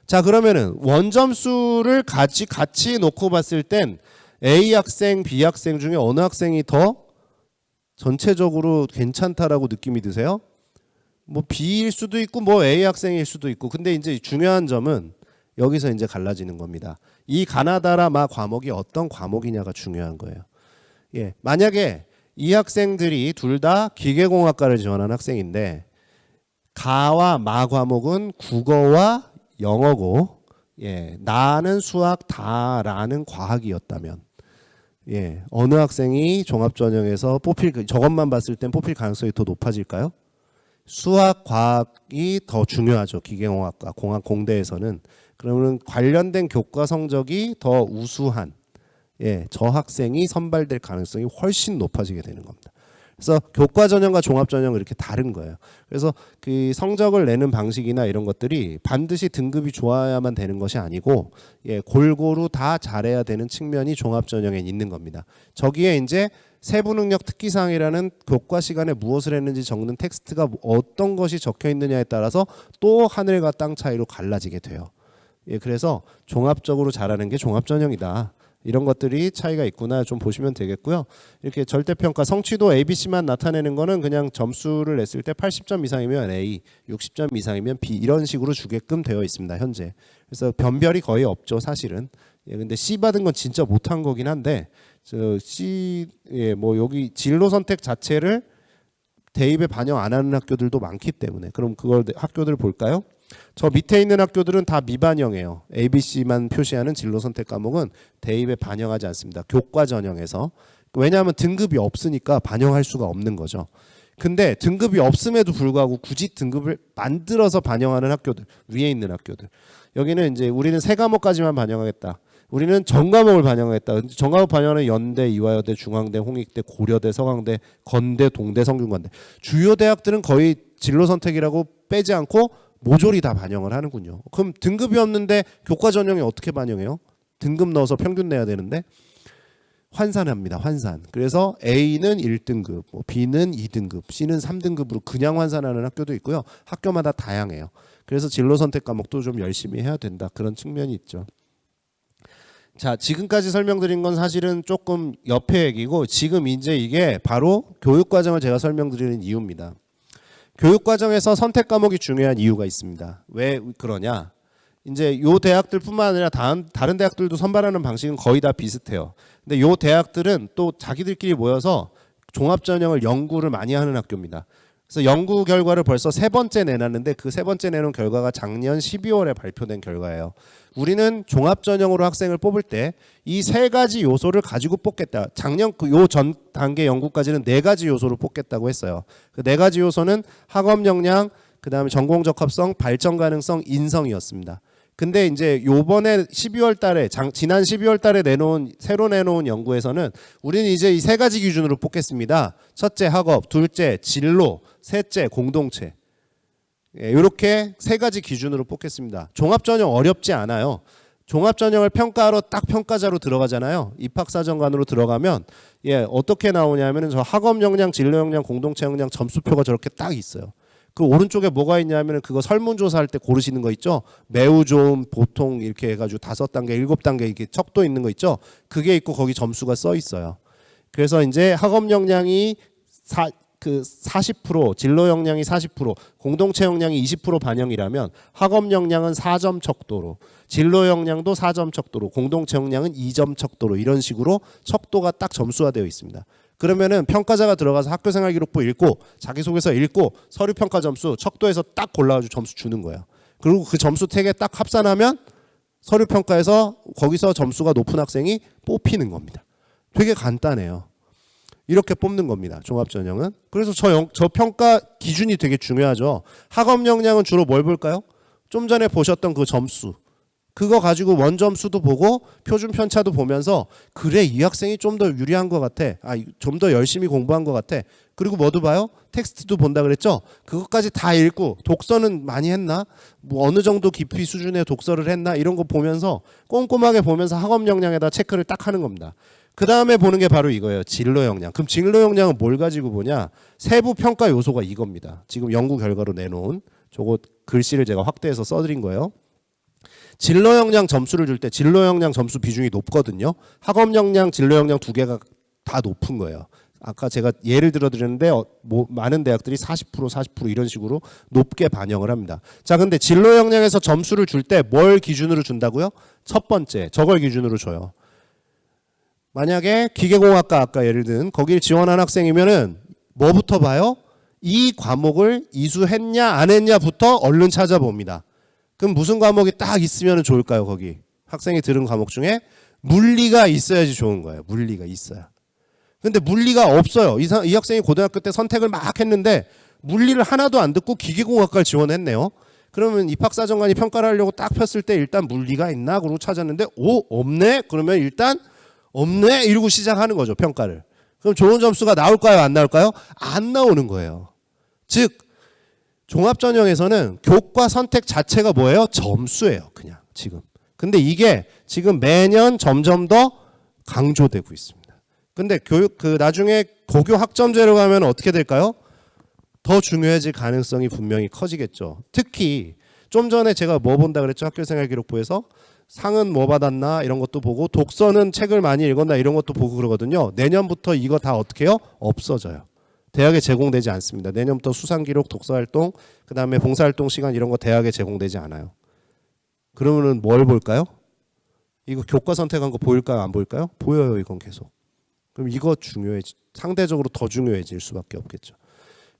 자, 그러면은 원점수를 같이 놓고 봤을 땐 A 학생, B 학생 중에 어느 학생이 더 전체적으로 괜찮다라고 느낌이 드세요? 뭐 B일 수도 있고 뭐 A 학생일 수도 있고. 근데 이제 중요한 점은 여기서 이제 갈라지는 겁니다. 이 가나다라 마 과목이 어떤 과목이냐가 중요한 거예요. 만약에 이 학생들이 둘 다 기계공학과를 지원한 학생인데 가와 마 과목은 국어와 영어고 나는 수학, 다라는 과학이었다면 어느 학생이 종합전형에서 저것만 봤을 땐 뽑힐 가능성이 더 높아질까요? 수학, 과학이 더 중요하죠. 기계공학과, 공대에서는. 그러면 관련된 교과 성적이 더 우수한 저 학생이 선발될 가능성이 훨씬 높아지게 되는 겁니다. 그래서 교과 전형과 종합 전형은 이렇게 다른 거예요. 그래서 그 성적을 내는 방식이나 이런 것들이 반드시 등급이 좋아야만 되는 것이 아니고 골고루 다 잘해야 되는 측면이 종합 전형에 있는 겁니다. 저기에 이제 세부 능력 특기사항이라는 교과 시간에 무엇을 했는지 적는 텍스트가 어떤 것이 적혀 있느냐에 따라서 또 하늘과 땅 차이로 갈라지게 돼요. 그래서 종합적으로 잘하는 게 종합 전형이다. 이런 것들이 차이가 있구나 좀 보시면 되겠고요. 이렇게 절대평가 성취도 ABC만 나타내는 거는 그냥 점수를 냈을 때 80점 이상이면 A, 60점 이상이면 B 이런 식으로 주게끔 되어 있습니다. 현재. 그래서 변별이 거의 없죠. 사실은. 근데 C 받은 건 진짜 못한 거긴 한데 저 C 뭐 여기 진로 선택 자체를 대입에 반영 안 하는 학교들도 많기 때문에 그럼 그걸 학교들 볼까요? 저 밑에 있는 학교들은 다 미반영이에요. ABC만 표시하는 진로 선택 과목은 대입에 반영하지 않습니다. 교과 전형에서. 왜냐하면 등급이 없으니까 반영할 수가 없는 거죠. 근데 등급이 없음에도 불구하고 굳이 등급을 만들어서 반영하는 학교들, 위에 있는 학교들. 여기는 이제 우리는 세 과목까지만 반영하겠다. 우리는 전 과목을 반영하겠다. 전 과목 반영하는 연대, 이화여대, 중앙대, 홍익대, 고려대, 서강대, 건대, 동대, 성균관대. 주요 대학들은 거의 진로 선택이라고 빼지 않고 모조리 다 반영을 하는군요. 그럼 등급이 없는데 교과 전형에 어떻게 반영해요? 등급 넣어서 평균 내야 되는데 환산합니다. 환산. 그래서 A는 1등급, B는 2등급, C는 3등급으로 그냥 환산하는 학교도 있고요. 학교마다 다양해요. 그래서 진로 선택 과목도 좀 열심히 해야 된다. 그런 측면이 있죠. 자, 지금까지 설명드린 건 사실은 조금 옆에 얘기고 지금 이제 이게 바로 교육과정을 제가 설명드리는 이유입니다. 교육과정에서 선택 과목이 중요한 이유가 있습니다. 왜 그러냐? 이제 요 대학들뿐만 아니라 다른 대학들도 선발하는 방식은 거의 다 비슷해요. 근데 요 대학들은 또 자기들끼리 모여서 종합전형을 연구를 많이 하는 학교입니다. 그래서 연구 결과를 벌써 세 번째 내놨는데 그 세 번째 내놓은 결과가 작년 12월에 발표된 결과예요. 우리는 종합전형으로 학생을 뽑을 때 이 세 가지 요소를 가지고 뽑겠다. 작년 그 요 전 단계 연구까지는 네 가지 요소를 뽑겠다고 했어요. 그 네 가지 요소는 학업 역량, 그다음에 전공 적합성, 발전 가능성, 인성이었습니다. 근데 이제 요번에 12월 달에 지난 12월 달에 새로 내놓은 연구에서는 우리는 이제 이 세 가지 기준으로 뽑겠습니다. 첫째 학업, 둘째 진로, 셋째 공동체. 이렇게 세 가지 기준으로 뽑겠습니다. 종합전형 어렵지 않아요. 종합전형을 평가하러 딱 평가자로 들어가잖아요. 입학사정관으로 들어가면 어떻게 나오냐면은 저 학업 역량, 진로 역량, 공동체 역량 점수표가 저렇게 딱 있어요. 그 오른쪽에 뭐가 있냐면은 그거 설문조사할 때 고르시는 거 있죠. 매우 좋은, 보통 이렇게 해가지고 5단계, 7단계 이렇게 척도 있는 거 있죠. 그게 있고 거기 점수가 써 있어요. 그래서 이제 학업 역량이 40%, 진로 역량이 40%, 공동체 역량이 20% 반영이라면 학업 역량은 4점 척도로, 진로 역량도 4점 척도로, 공동체 역량은 2점 척도로 이런 식으로 척도가 딱 점수화되어 있습니다. 그러면은 평가자가 들어가서 학교생활 기록부 읽고 자기소개서 읽고 서류 평가 점수 척도에서 딱 골라가지고 점수 주는 거예요. 그리고 그 점수 택에 딱 합산하면 서류 평가에서 거기서 점수가 높은 학생이 뽑히는 겁니다. 되게 간단해요. 이렇게 뽑는 겁니다. 종합전형은. 그래서 저 평가 기준이 되게 중요하죠. 학업 역량은 주로 뭘 볼까요? 좀 전에 보셨던 그 점수. 그거 가지고 원점수도 보고 표준 편차도 보면서 그래 이 학생이 좀 더 유리한 것 같아. 좀 더 열심히 공부한 것 같아. 그리고 뭐도 봐요? 텍스트도 본다 그랬죠? 그것까지 다 읽고 독서는 많이 했나? 뭐 어느 정도 깊이 수준의 독서를 했나? 이런 거 보면서 꼼꼼하게 보면서 학업 역량에다 체크를 딱 하는 겁니다. 그 다음에 보는 게 바로 이거예요. 진로 역량. 그럼 진로 역량은 뭘 가지고 보냐? 세부 평가 요소가 이겁니다. 지금 연구 결과로 내놓은 저거 글씨를 제가 확대해서 써드린 거예요. 진로 역량 점수를 줄 때 진로 역량 점수 비중이 높거든요. 학업 역량, 진로 역량 두 개가 다 높은 거예요. 아까 제가 예를 들어 드렸는데 많은 대학들이 40% 이런 식으로 높게 반영을 합니다. 자, 근데 진로 역량에서 점수를 줄 때 뭘 기준으로 준다고요? 첫 번째, 저걸 기준으로 줘요. 만약에 기계공학과 아까 예를 든 거길 지원한 학생이면은 뭐부터 봐요? 이 과목을 이수했냐 안 했냐부터 얼른 찾아봅니다. 그럼 무슨 과목이 딱 있으면 좋을까요? 거기 학생이 들은 과목 중에 물리가 있어야지 좋은 거예요. 물리가 있어야. 근데 물리가 없어요. 이 학생이 고등학교 때 선택을 막 했는데 물리를 하나도 안 듣고 기계공학과를 지원했네요. 그러면 입학사정관이 평가를 하려고 딱 폈을 때 일단 물리가 있나? 그러고 찾았는데 없네? 그러면 일단 없네? 이러고 시작하는 거죠. 평가를. 그럼 좋은 점수가 나올까요? 안 나올까요? 안 나오는 거예요. 즉 종합전형에서는 교과 선택 자체가 뭐예요? 점수예요. 그냥 지금. 근데 이게 지금 매년 점점 더 강조되고 있습니다. 근데 나중에 고교 학점제로 가면 어떻게 될까요? 더 중요해질 가능성이 분명히 커지겠죠. 특히 좀 전에 제가 뭐 본다 그랬죠? 학교생활 기록부에서 상은 뭐 받았나 이런 것도 보고 독서는 책을 많이 읽었나 이런 것도 보고 그러거든요. 내년부터 이거 다 어떻게 해요? 없어져요. 대학에 제공되지 않습니다. 내년부터 수상기록, 독서활동, 그 다음에 봉사활동 시간 이런 거 대학에 제공되지 않아요. 그러면은 뭘 볼까요? 이거 교과 선택한 거 보일까요? 안 보일까요? 보여요. 이건 계속. 그럼 이거 상대적으로 더 중요해질 수밖에 없겠죠.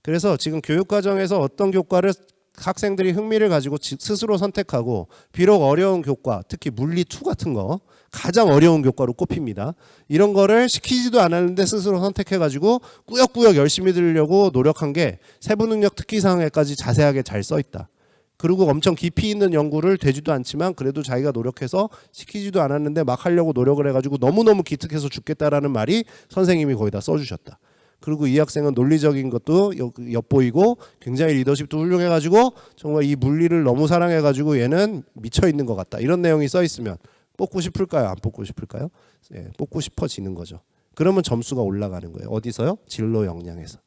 그래서 지금 교육 과정에서 어떤 교과를 학생들이 흥미를 가지고 스스로 선택하고 비록 어려운 교과, 특히 물리 2 같은 거 가장 어려운 교과로 꼽힙니다. 이런 거를 시키지도 않았는데 스스로 선택해 가지고 꾸역꾸역 열심히 들으려고 노력한 게 세부능력 특기사항에까지 자세하게 잘 써 있다. 그리고 엄청 깊이 있는 연구를 되지도 않지만 그래도 자기가 노력해서 시키지도 않았는데 막 하려고 노력을 해가지고 너무너무 기특해서 죽겠다라는 말이 선생님이 거의 다 써주셨다. 그리고 이 학생은 논리적인 것도 엿보이고 굉장히 리더십도 훌륭해가지고 정말 이 물리를 너무 사랑해가지고 얘는 미쳐있는 것 같다. 이런 내용이 써 있으면 뽑고 싶을까요? 안 뽑고 싶을까요? 예, 뽑고 싶어지는 거죠. 그러면 점수가 올라가는 거예요. 어디서요? 진로 역량에서.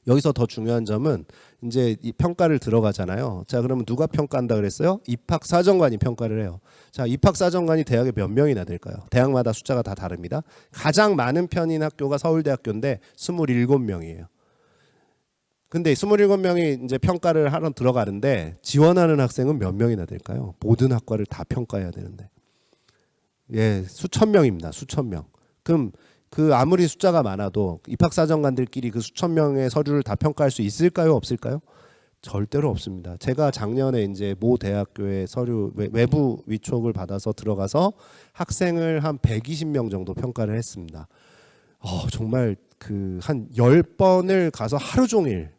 여기서 더 중요한 점은 이제 이 평가를 들어가잖아요. 자, 그러면 누가 평가한다 그랬어요? 입학사정관이 평가를 해요. 자, 입학사정관이 대학에 몇 명이나 될까요? 대학마다 숫자가 다 다릅니다. 가장 많은 편인 학교가 서울대학교인데 27명이에요. 근데 27명이 이제 평가를 하러 들어가는데 지원하는 학생은 몇 명이나 될까요? 모든 학과를 다 평가해야 되는데. 예, 수천 명입니다. 수천 명. 그럼 그 아무리 숫자가 많아도 입학사정관들끼리 그 수천 명의 서류를 다 평가할 수 있을까요? 없을까요? 절대로 없습니다. 제가 작년에 이제 모 대학교의 서류 외부 위촉을 받아서 들어가서 학생을 한 120명 정도 평가를 했습니다. 정말 그 한 10번을 가서 하루 종일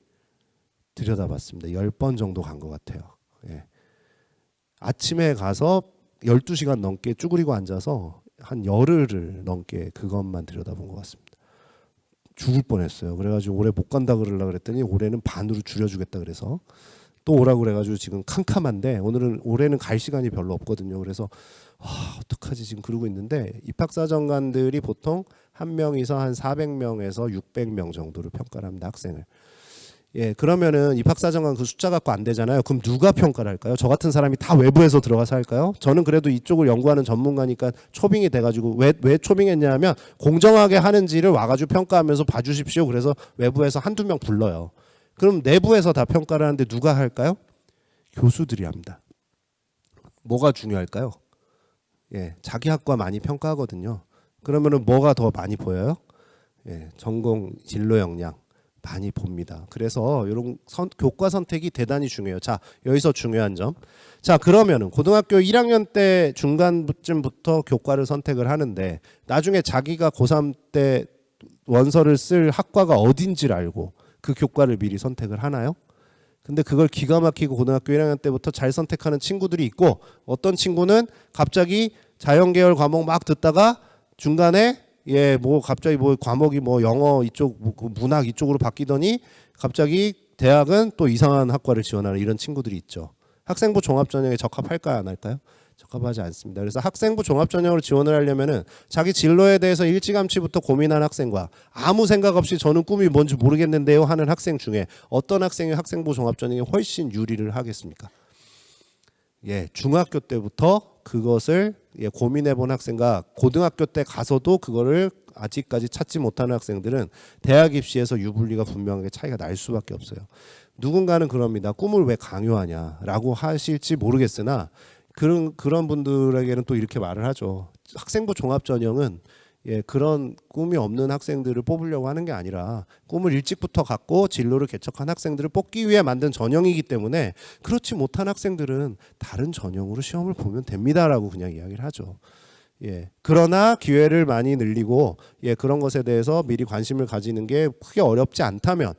들여다봤습니다. 10번 정도 간 것 같아요. 예. 아침에 가서 12시간 넘게 쭈그리고 앉아서 한 열흘을 넘게 그것만 들여다본 것 같습니다. 죽을 뻔했어요. 그래가지고 올해 못 간다 그러려고 그랬더니 올해는 반으로 줄여주겠다 그래서 또 오라고 그래가지고 지금 캄캄한데 올해는 갈 시간이 별로 없거든요. 그래서 어떡하지 지금 그러고 있는데 입학사정관들이 보통 한 명이서 한 400명에서 600명 정도를 평가를 합니다. 학생을. 예, 그러면은 입학사정관 그 숫자 갖고 안 되잖아요. 그럼 누가 평가를 할까요? 저 같은 사람이 다 외부에서 들어가서 할까요? 저는 그래도 이쪽을 연구하는 전문가니까 초빙이 돼가지고 왜 초빙했냐면 공정하게 하는지를 와가지고 평가하면서 봐주십시오. 그래서 외부에서 한두 명 불러요. 그럼 내부에서 다 평가를 하는데 누가 할까요? 교수들이 합니다. 뭐가 중요할까요? 예, 자기 학과 많이 평가하거든요. 그러면은 뭐가 더 많이 보여요? 예, 전공 진로 역량. 많이 봅니다. 그래서 이런 교과 선택이 대단히 중요해요. 자, 여기서 중요한 점. 자, 그러면은 고등학교 1학년 때 중간쯤부터 교과를 선택을 하는데 나중에 자기가 고3 때 원서를 쓸 학과가 어딘지를 알고 그 교과를 미리 선택을 하나요? 근데 그걸 기가 막히고 고등학교 1학년 때부터 잘 선택하는 친구들이 있고 어떤 친구는 갑자기 자연계열 과목 막 듣다가 중간에 갑자기 과목이 영어 이쪽, 문학 이쪽으로 바뀌더니 갑자기 대학은 또 이상한 학과를 지원하는 이런 친구들이 있죠. 학생부 종합전형에 적합할까요? 안 할까요? 적합하지 않습니다. 그래서 학생부 종합전형으로 지원을 하려면은 자기 진로에 대해서 일찌감치부터 고민한 학생과 아무 생각 없이 저는 꿈이 뭔지 모르겠는데요 하는 학생 중에 어떤 학생이 학생부 종합전형에 훨씬 유리를 하겠습니까? 예, 중학교 때부터 그것을 고민해본 학생과 고등학교 때 가서도 그거를 아직까지 찾지 못하는 학생들은 대학 입시에서 유불리가 분명하게 차이가 날 수밖에 없어요. 누군가는 그럽니다. 꿈을 왜 강요하냐라고 하실지 모르겠으나 그런 분들에게는 또 이렇게 말을 하죠. 학생부 종합전형은 그런 꿈이 없는 학생들을 뽑으려고 하는 게 아니라 꿈을 일찍부터 갖고 진로를 개척한 학생들을 뽑기 위해 만든 전형이기 때문에 그렇지 못한 학생들은 다른 전형으로 시험을 보면 됩니다라고 그냥 이야기를 하죠. 그러나 기회를 많이 늘리고 그런 것에 대해서 미리 관심을 가지는 게 크게 어렵지 않다면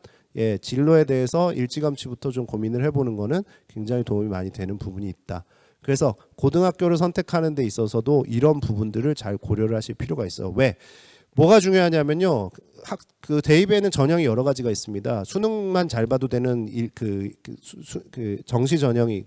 진로에 대해서 일찌감치부터 좀 고민을 해보는 거는 굉장히 도움이 많이 되는 부분이 있다. 그래서 고등학교를 선택하는 데 있어서도 이런 부분들을 잘 고려를 하실 필요가 있어요. 왜? 뭐가 중요하냐면요. 그 대입에는 전형이 여러 가지가 있습니다. 수능만 잘 봐도 되는 정시 전형이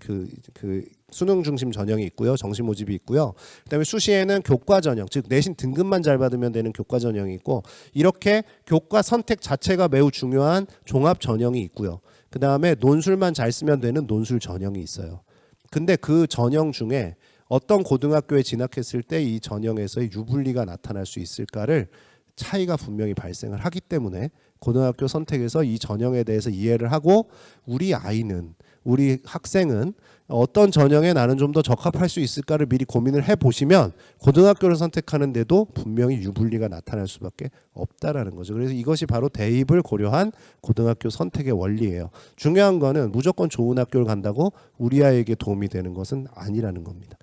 수능 중심 전형이 있고요. 정시 모집이 있고요. 그다음에 수시에는 교과 전형, 즉 내신 등급만 잘 받으면 되는 교과 전형이 있고 이렇게 교과 선택 자체가 매우 중요한 종합 전형이 있고요. 그다음에 논술만 잘 쓰면 되는 논술 전형이 있어요. 근데 그 전형 중에 어떤 고등학교에 진학했을 때 이 전형에서의 유불리가 나타날 수 있을까를 차이가 분명히 발생을 하기 때문에 고등학교 선택에서 이 전형에 대해서 이해를 하고 우리 아이는 우리 학생은 어떤 전형에 나는 좀 더 적합할 수 있을까를 미리 고민을 해보시면 고등학교를 선택하는데도 분명히 유불리가 나타날 수밖에 없다라는 거죠. 그래서 이것이 바로 대입을 고려한 고등학교 선택의 원리예요. 중요한 거는 무조건 좋은 학교를 간다고 우리 아이에게 도움이 되는 것은 아니라는 겁니다.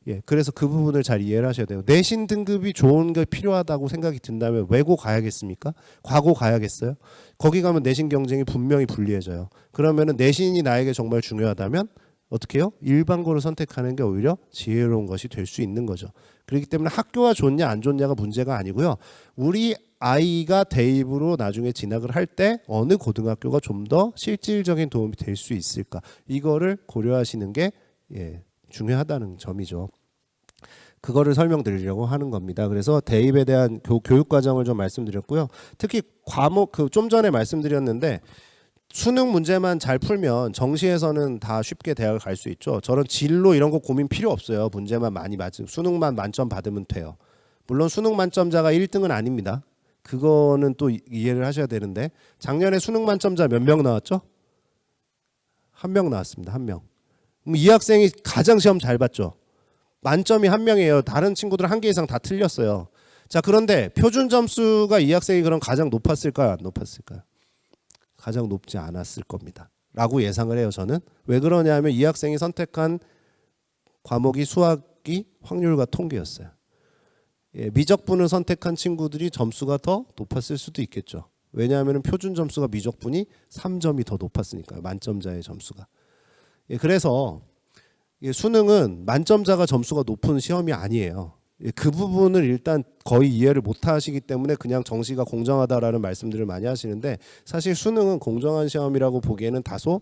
예, 그래서 그 부분을 잘 이해를 하셔야 돼요. 내신 등급이 좋은 게 필요하다고 생각이 든다면 외고 가야겠습니까? 과고 가야겠어요? 거기 가면 내신 경쟁이 분명히 불리해져요. 그러면은 내신이 나에게 정말 중요하다면 어떻게 해요? 일반고를 선택하는 게 오히려 지혜로운 것이 될 수 있는 거죠. 그렇기 때문에 학교가 좋냐 안 좋냐가 문제가 아니고요. 우리 아이가 대입으로 나중에 진학을 할 때 어느 고등학교가 좀 더 실질적인 도움이 될 수 있을까? 이거를 고려하시는 게 중요하다는 점이죠. 그거를 설명드리려고 하는 겁니다. 그래서 대입에 대한 교육 과정을 좀 말씀드렸고요. 특히 과목 좀 전에 말씀드렸는데 수능 문제만 잘 풀면 정시에서는 다 쉽게 대학을 갈 수 있죠. 저런 진로 이런 거 고민 필요 없어요. 문제만 많이 맞으면 수능만 만점 받으면 돼요. 물론 수능 만점자가 1등은 아닙니다. 그거는 또 이해를 하셔야 되는데 작년에 수능 만점자 몇 명 나왔죠? 1명 나왔습니다. 1명. 이 학생이 가장 시험 잘 봤죠. 만점이 1명이에요. 다른 친구들 1개 이상 다 틀렸어요. 자, 그런데 표준 점수가 이 학생이 그럼 가장 높았을까요? 안 높았을까요? 가장 높지 않았을 겁니다. 라고 예상을 해요. 저는. 왜 그러냐면 이 학생이 선택한 과목이 수학이 확률과 통계였어요. 미적분을 선택한 친구들이 점수가 더 높았을 수도 있겠죠. 왜냐하면 표준 점수가 미적분이 3점이 더 높았으니까요. 만점자의 점수가. 그래서 수능은 만점자가 점수가 높은 시험이 아니에요. 그 부분을 일단 거의 이해를 못 하시기 때문에 그냥 정시가 공정하다라는 말씀들을 많이 하시는데 사실 수능은 공정한 시험이라고 보기에는 다소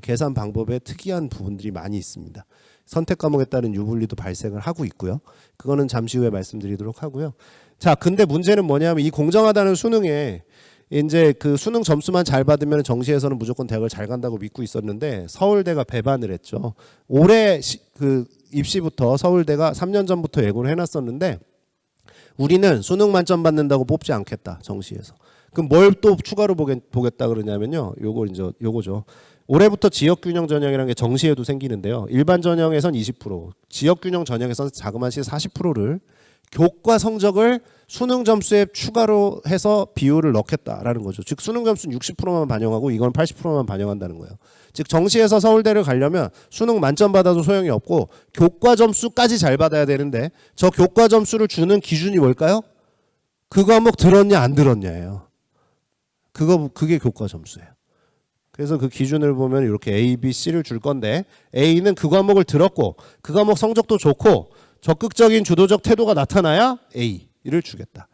계산 방법에 특이한 부분들이 많이 있습니다. 선택 과목에 따른 유불리도 발생을 하고 있고요. 그거는 잠시 후에 말씀드리도록 하고요. 자, 근데 문제는 뭐냐면 이 공정하다는 수능에 이제 그 수능 점수만 잘 받으면 정시에서는 무조건 대학을 잘 간다고 믿고 있었는데 서울대가 배반을 했죠. 올해 그 입시부터 서울대가 3년 전부터 예고를 해놨었는데 우리는 수능 만점 받는다고 뽑지 않겠다 정시에서. 그럼 뭘 또 추가로 보겠다 그러냐면요. 요거죠. 올해부터 지역균형 전형이라는 게 정시에도 생기는데요. 일반 전형에선 20%, 지역균형 전형에선 자그마치 40%를 교과 성적을 수능 점수에 추가로 해서 비율을 넣겠다라는 거죠. 즉 수능 점수는 60%만 반영하고 이건 80%만 반영한다는 거예요. 즉 정시에서 서울대를 가려면 수능 만점 받아도 소용이 없고 교과 점수까지 잘 받아야 되는데 저 교과 점수를 주는 기준이 뭘까요? 그 과목 들었냐 안 들었냐예요. 그게 교과 점수예요. 그래서 그 기준을 보면 이렇게 A, B, C를 줄 건데 A는 그 과목을 들었고 그 과목 성적도 좋고 적극적인 주도적 태도가 나타나야 A를 주겠다.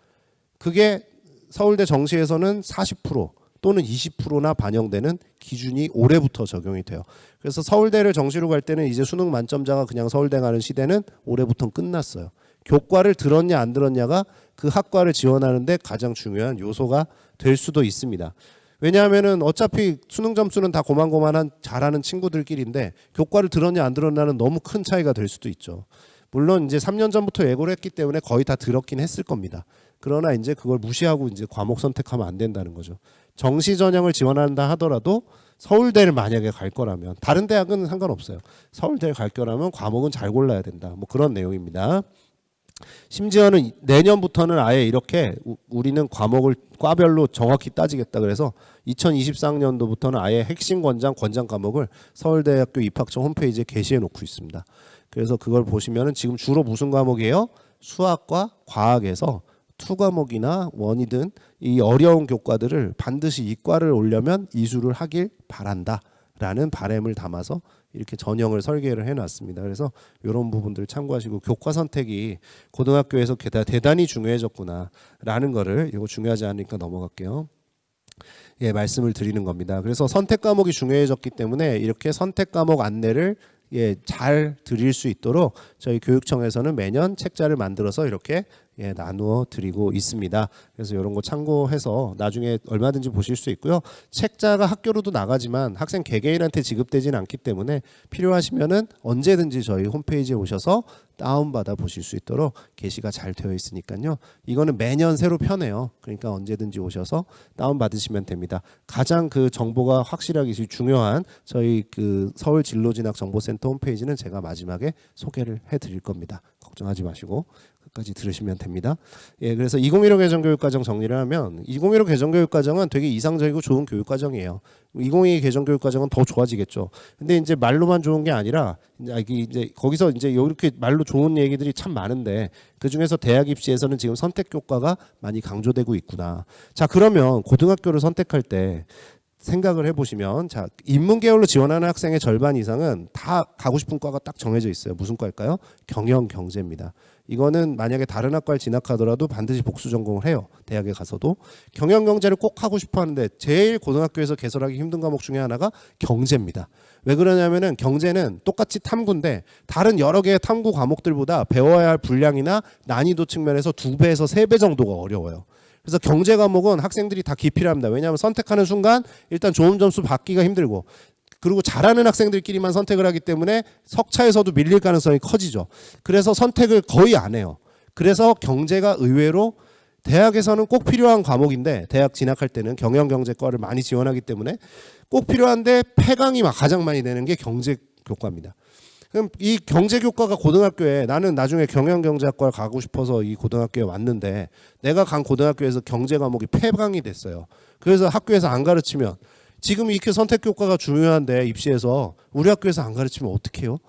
그게 서울대 정시에서는 40% 또는 20%나 반영되는 기준이 올해부터 적용이 돼요. 그래서 서울대를 정시로 갈 때는 이제 수능 만점자가 그냥 서울대 가는 시대는 올해부터 끝났어요. 교과를 들었냐 안 들었냐가 그 학과를 지원하는데 가장 중요한 요소가 될 수도 있습니다. 왜냐하면은 어차피 수능 점수는 다 고만고만한 잘하는 친구들끼리인데 교과를 들었냐 안 들었냐는 너무 큰 차이가 될 수도 있죠. 물론 이제 3년 전부터 예고를 했기 때문에 거의 다 들었긴 했을 겁니다. 그러나 이제 그걸 무시하고 이제 과목 선택하면 안 된다는 거죠. 정시 전형을 지원한다 하더라도 서울대를 만약에 갈 거라면 다른 대학은 상관없어요. 서울대를 갈 거라면 과목은 잘 골라야 된다. 뭐 그런 내용입니다. 심지어는 내년부터는 아예 이렇게 우리는 과목을 과별로 정확히 따지겠다. 그래서 2023년도부터는 아예 핵심 권장 과목을 서울대학교 입학처 홈페이지에 게시해 놓고 있습니다. 그래서 그걸 보시면은 지금 주로 무슨 과목이에요? 수학과 과학에서 투 과목이나 원이든 이 어려운 교과들을 반드시 이과를 오려면 이수를 하길 바란다라는 바람을 담아서 이렇게 전형을 설계를 해놨습니다. 그래서 이런 부분들을 참고하시고 교과 선택이 고등학교에서 대단히 중요해졌구나라는 거를 이거 중요하지 않으니까 넘어갈게요. 말씀을 드리는 겁니다. 그래서 선택 과목이 중요해졌기 때문에 이렇게 선택 과목 안내를 잘 드릴 수 있도록 저희 교육청에서는 매년 책자를 만들어서 이렇게 나누어 드리고 있습니다. 그래서 이런 거 참고해서 나중에 얼마든지 보실 수 있고요. 책자가 학교로도 나가지만 학생 개개인한테 지급되지는 않기 때문에 필요하시면은 언제든지 저희 홈페이지에 오셔서 다운받아 보실 수 있도록 게시가 잘 되어 있으니까요. 이거는 매년 새로 펴내요. 그러니까 언제든지 오셔서 다운받으시면 됩니다. 가장 그 정보가 확실하게 중요한 저희 그 서울 진로진학 정보센터 홈페이지는 제가 마지막에 소개를 해드릴 겁니다. 걱정하지 마시고 끝까지 들으시면 됩니다. 그래서 2015 개정교육과정 정리를 하면 2015 개정교육과정은 되게 이상적이고 좋은 교육과정이에요. 2022 개정교육과정은 더 좋아지겠죠. 근데 이제 말로만 좋은 게 아니라 이제 거기서 이제 이렇게 말로 좋은 얘기들이 참 많은데 그 중에서 대학 입시에서는 지금 선택 교과가 많이 강조되고 있구나. 자, 그러면 고등학교를 선택할 때 생각을 해보시면, 자, 인문계열로 지원하는 학생의 절반 이상은 다 가고 싶은 과가 딱 정해져 있어요. 무슨 과일까요? 경영경제입니다. 이거는 만약에 다른 학과를 진학하더라도 반드시 복수 전공을 해요. 대학에 가서도. 경영경제를 꼭 하고 싶어 하는데 제일 고등학교에서 개설하기 힘든 과목 중에 하나가 경제입니다. 왜 그러냐면은 경제는 똑같이 탐구인데 다른 여러 개의 탐구 과목들보다 배워야 할 분량이나 난이도 측면에서 2배에서 3배 정도가 어려워요. 그래서 경제 과목은 학생들이 다 기피를 합니다. 왜냐하면 선택하는 순간 일단 좋은 점수 받기가 힘들고, 그리고 잘하는 학생들끼리만 선택을 하기 때문에 석차에서도 밀릴 가능성이 커지죠. 그래서 선택을 거의 안 해요. 그래서 경제가 의외로 대학에서는 꼭 필요한 과목인데, 대학 진학할 때는 경영경제과를 많이 지원하기 때문에 꼭 필요한데 폐강이 가장 많이 되는 게 경제교과입니다. 그럼 이 경제교과가 고등학교에, 나는 나중에 경영경제학과를 가고 싶어서 이 고등학교에 왔는데 내가 간 고등학교에서 경제 과목이 폐강이 됐어요. 그래서 학교에서 안 가르치면, 지금 이렇게 선택교과가 중요한데 입시에서 우리 학교에서 안 가르치면 어떡해요?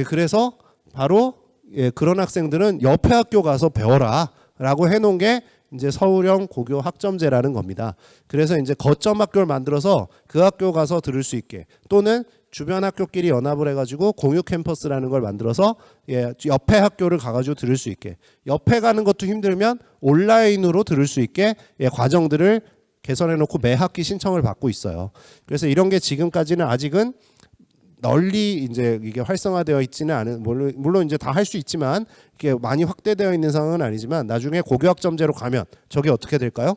그래서 바로 그런 학생들은 옆에 학교 가서 배워라 라고 해놓은 게 이제 서울형 고교 학점제라는 겁니다. 그래서 이제 거점 학교를 만들어서 그 학교 가서 들을 수 있게, 또는 주변 학교끼리 연합을 해가지고 공유 캠퍼스라는 걸 만들어서 옆에 학교를 가가지고 들을 수 있게, 옆에 가는 것도 힘들면 온라인으로 들을 수 있게 과정들을 개선해놓고 매 학기 신청을 받고 있어요. 그래서 이런 게 지금까지는 아직은 널리 이제 이게 활성화되어 있지는 않은, 물론 이제 다 할 수 있지만 이게 많이 확대되어 있는 상황은 아니지만, 나중에 고교학점제로 가면 저게 어떻게 될까요?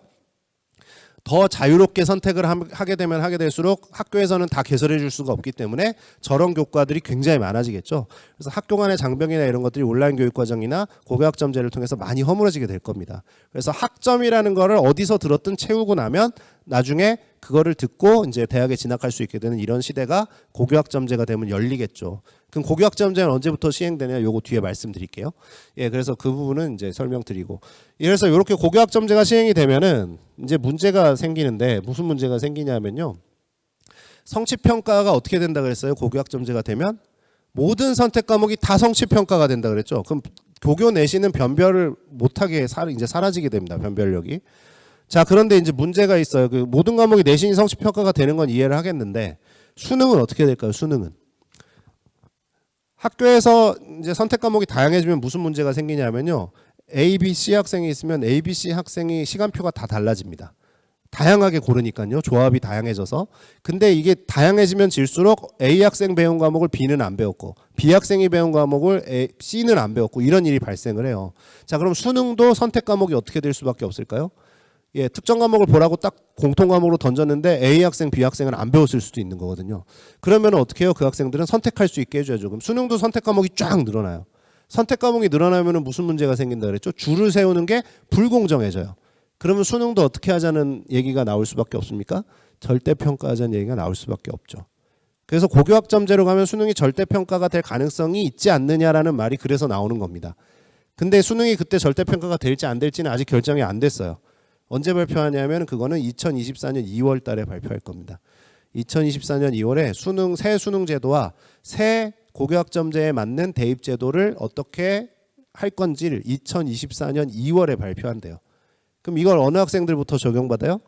더 자유롭게 선택을 하게 되면 하게 될수록 학교에서는 다 개설해 줄 수가 없기 때문에 저런 교과들이 굉장히 많아지겠죠. 그래서 학교 간의 장벽이나 이런 것들이 온라인 교육과정이나 고교학점제를 통해서 많이 허물어지게 될 겁니다. 그래서 학점이라는 거를 어디서 들었든 채우고 나면 나중에 그거를 듣고 이제 대학에 진학할 수 있게 되는 이런 시대가 고교학점제가 되면 열리겠죠. 그럼 고교학점제는 언제부터 시행되냐? 요거 뒤에 말씀드릴게요. 그래서 그 부분은 이제 설명드리고. 그래서 이렇게 고교학점제가 시행이 되면은 이제 문제가 생기는데, 무슨 문제가 생기냐면요. 성취평가가 어떻게 된다 그랬어요? 고교학점제가 되면 모든 선택 과목이 다 성취평가가 된다 그랬죠. 그럼 고교 내신은 변별을 못하게 이제 사라지게 됩니다. 변별력이. 자, 그런데 이제 문제가 있어요. 그 모든 과목이 내신이 성취평가가 되는 건 이해를 하겠는데, 수능은 어떻게 될까요? 수능은 학교에서 이제 선택 과목이 다양해지면 무슨 문제가 생기냐면요. A, B, C 학생이 있으면 A, B, C 학생이 시간표가 다 달라집니다. 다양하게 고르니까요. 조합이 다양해져서. 근데 이게 다양해지면 질수록 A 학생 배운 과목을 B는 안 배웠고, B 학생이 배운 과목을 C는 안 배웠고, 이런 일이 발생을 해요. 자, 그럼 수능도 선택 과목이 어떻게 될 수밖에 없을까요? 특정 과목을 보라고 딱 공통 과목으로 던졌는데 A 학생, B 학생은 안 배웠을 수도 있는 거거든요. 그러면 어떻게 해요? 그 학생들은 선택할 수 있게 해줘야죠. 그럼 수능도 선택 과목이 쫙 늘어나요. 선택 과목이 늘어나면 무슨 문제가 생긴다 그랬죠? 줄을 세우는 게 불공정해져요. 그러면 수능도 어떻게 하자는 얘기가 나올 수밖에 없습니까? 절대평가하자는 얘기가 나올 수밖에 없죠. 그래서 고교학점제로 가면 수능이 절대평가가 될 가능성이 있지 않느냐라는 말이 그래서 나오는 겁니다. 근데 수능이 그때 절대평가가 될지 안 될지는 아직 결정이 안 됐어요. 언제 발표하냐면 그거는 2024년 2월 달에 발표할 겁니다. 2024년 2월에 새 수능 제도와 새 고교학점제에 맞는 대입 제도를 어떻게 할 건지를 2024년 2월에 발표한대요. 그럼 이걸 어느 학생들부터 적용받아요?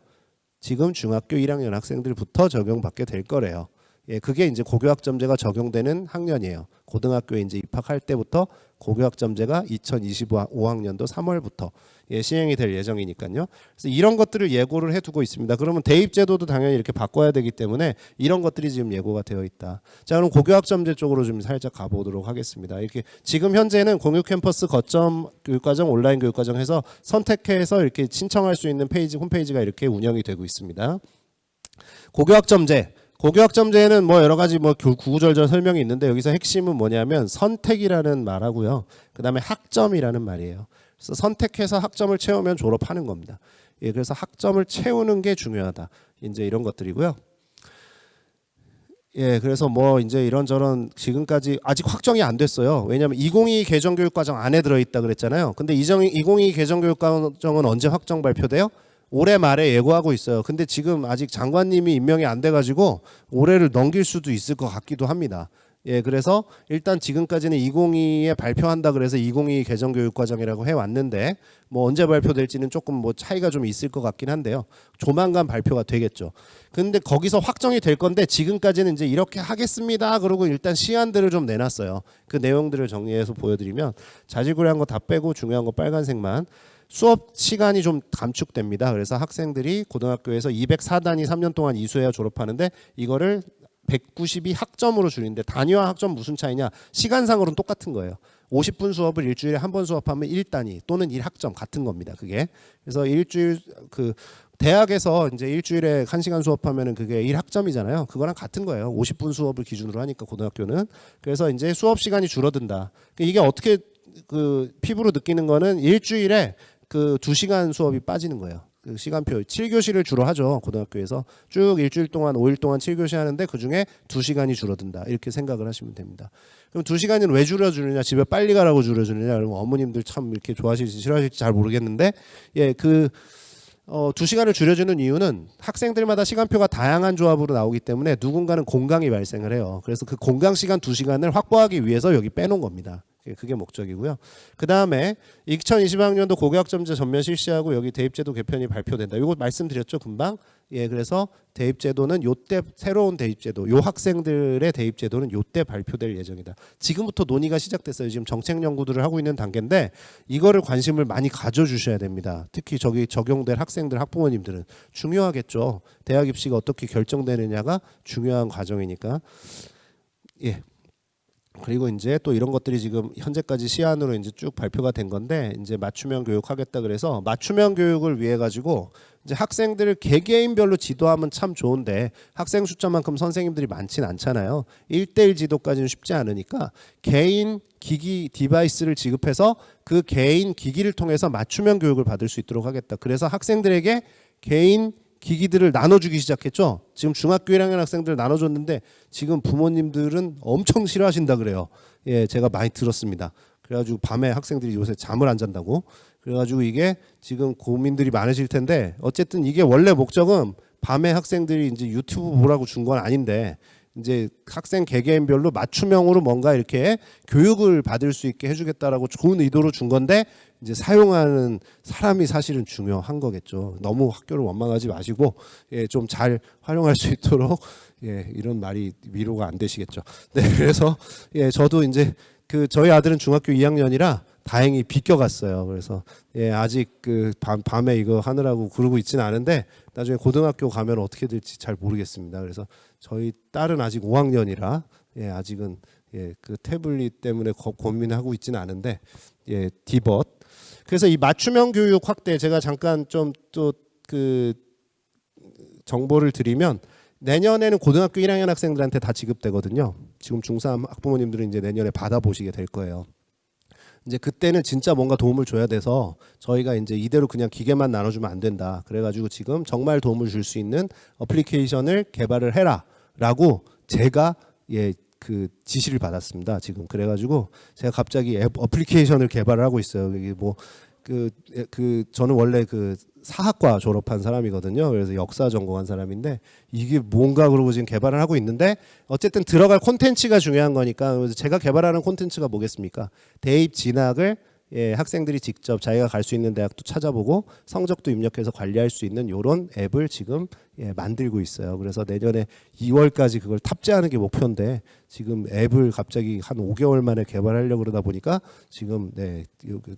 지금 중학교 1학년 학생들부터 적용받게 될 거래요. 그게 이제 고교학점제가 적용되는 학년이에요. 고등학교에 이제 입학할 때부터 고교학점제가 2025학년도 3월부터 시행이 될 예정이니까요. 그래서 이런 것들을 예고를 해두고 있습니다. 그러면 대입제도도 당연히 이렇게 바꿔야 되기 때문에 이런 것들이 지금 예고가 되어 있다. 자, 그럼 고교학점제 쪽으로 좀 살짝 가보도록 하겠습니다. 이렇게 지금 현재는 공유캠퍼스 거점 교육과정, 온라인 교육과정 해서 선택해서 이렇게 신청할 수 있는 페이지, 홈페이지가 이렇게 운영이 되고 있습니다. 고교학점제는 뭐 여러 가지 뭐 구구절절 설명이 있는데 여기서 핵심은 뭐냐면 선택이라는 말하고요. 그다음에 학점이라는 말이에요. 그래서 선택해서 학점을 채우면 졸업하는 겁니다. 예, 그래서 학점을 채우는 게 중요하다. 이제 이런 것들이고요. 예, 그래서 뭐 이제 이런저런 지금까지 아직 확정이 안 됐어요. 왜냐하면 2022 개정교육과정 안에 들어있다 그랬잖아요. 근데 2022 개정교육과정은 언제 확정 발표돼요? 올해 말에 예고하고 있어요. 근데 지금 아직 장관님이 임명이 안 돼가지고 올해를 넘길 수도 있을 것 같기도 합니다. 예, 그래서 일단 지금까지는 2022에 발표한다 그래서 2022 개정교육과정이라고 해왔는데 뭐 언제 발표될지는 조금 뭐 차이가 좀 있을 것 같긴 한데요. 조만간 발표가 되겠죠. 근데 거기서 확정이 될 건데 지금까지는 이제 이렇게 하겠습니다. 그러고 일단 시안들을 좀 내놨어요. 그 내용들을 정리해서 보여드리면 자질구레한 거 다 빼고 중요한 거 빨간색만. 수업 시간이 좀 감축됩니다. 그래서 학생들이 고등학교에서 204단위 3년 동안 이수해야 졸업하는데 이거를 192 학점으로 줄이는데 단위와 학점 무슨 차이냐? 시간상으로는 똑같은 거예요. 50분 수업을 일주일에 한 번 수업하면 1단위 또는 1학점 같은 겁니다. 그게. 그래서 일주일 그 대학에서 이제 일주일에 1시간 수업하면은 그게 1학점이잖아요. 그거랑 같은 거예요. 50분 수업을 기준으로 하니까 고등학교는. 그래서 이제 수업 시간이 줄어든다. 이게 어떻게 그 피부로 느끼는 거는 일주일에 그 2시간 수업이 빠지는 거예요. 그 시간표 7교시를 주로 하죠. 고등학교에서 쭉 일주일 동안 5일 동안 7교시 하는데 그중에 2시간이 줄어든다. 이렇게 생각을 하시면 됩니다. 그럼 2시간은 왜 줄여주느냐? 집에 빨리 가라고 줄여주느냐? 그러면 어머님들 참 이렇게 좋아하실지 싫어하실지 잘 모르겠는데 예, 그 2시간을 줄여주는 이유는 학생들마다 시간표가 다양한 조합으로 나오기 때문에 누군가는 공강이 발생을 해요. 그래서 그 공강 시간 2시간을 확보하기 위해서 여기 빼놓은 겁니다. 그게 목적이고요. 그 다음에 2020학년도 고교학점제 전면 실시하고 여기 대입제도 개편이 발표된다. 이거 말씀드렸죠, 금방. 예, 그래서 대입제도는 요때 새로운 대입제도, 요 학생들의 대입제도는 요때 발표될 예정이다. 지금부터 논의가 시작됐어요. 지금 정책 연구들을 하고 있는 단계인데 이거를 관심을 많이 가져주셔야 됩니다. 특히 저기 적용될 학생들, 학부모님들은 중요하겠죠. 대학 입시가 어떻게 결정되느냐가 중요한 과정이니까. 예. 그리고 이제 또 이런 것들이 지금 현재까지 시안으로 이제 쭉 발표가 된 건데 이제 맞춤형 교육 하겠다 그래서 맞춤형 교육을 위해 가지고 이제 학생들을 개개인별로 지도하면 참 좋은데 학생 숫자만큼 선생님들이 많진 않잖아요. 1대1 지도까지는 쉽지 않으니까 개인 기기 디바이스를 지급해서 그 개인 기기를 통해서 맞춤형 교육을 받을 수 있도록 하겠다. 그래서 학생들에게 개인 기기들을 나눠주기 시작했죠. 지금 중학교 1학년 학생들 나눠줬는데 지금 부모님들은 엄청 싫어하신다 그래요. 예, 제가 많이 들었습니다. 그래가지고 밤에 학생들이 요새 잠을 안 잔다고. 그래가지고 이게 지금 고민들이 많으실 텐데 어쨌든 이게 원래 목적은 밤에 학생들이 이제 유튜브 보라고 준 건 아닌데 이제 학생 개개인별로 맞춤형으로 뭔가 이렇게 교육을 받을 수 있게 해주겠다라고 좋은 의도로 준 건데 이제 사용하는 사람이 사실은 중요한 거겠죠. 너무 학교를 원망하지 마시고 예, 좀 잘 활용할 수 있도록 예, 이런 말이 위로가 안 되시겠죠. 네, 그래서 예, 저도 이제 그 저희 아들은 중학교 2학년이라 다행히 비껴갔어요. 그래서 예, 아직 그 밤에 이거 하느라고 그러고 있지는 않은데 나중에 고등학교 가면 어떻게 될지 잘 모르겠습니다. 그래서 저희 딸은 아직 5학년이라 예, 아직은 예, 그 태블릿 때문에 고민하고 있지는 않은데 예, 디벗. 그래서 이 맞춤형 교육 확대 제가 잠깐 좀 또 그 정보를 드리면 내년에는 고등학교 1학년 학생들한테 다 지급되거든요. 지금 중3 학부모님들은 이제 내년에 받아보시게 될 거예요. 이제 그때는 진짜 뭔가 도움을 줘야 돼서 저희가 이제 이대로 그냥 기계만 나눠주면 안 된다. 그래가지고 지금 정말 도움을 줄 수 있는 어플리케이션을 개발을 해라라고 제가 예, 그 지시를 받았습니다. 지금 그래가지고 제가 갑자기 어플리케이션을 개발을 하고 있어요. 이게 뭐 저는 원래 그 사학과 졸업한 사람이거든요. 그래서 역사 전공한 사람인데 이게 뭔가 그러고 지금 개발을 하고 있는데 어쨌든 들어갈 콘텐츠가 중요한 거니까 제가 개발하는 콘텐츠가 뭐겠습니까? 대입 진학을 예, 학생들이 직접 자기가 갈 수 있는 대학도 찾아보고 성적도 입력해서 관리할 수 있는 이런 앱을 지금 예, 만들고 있어요. 그래서 내년에 2월까지 그걸 탑재하는 게 목표인데 지금 앱을 갑자기 한 5개월 만에 개발하려고 그러다 보니까 지금 네,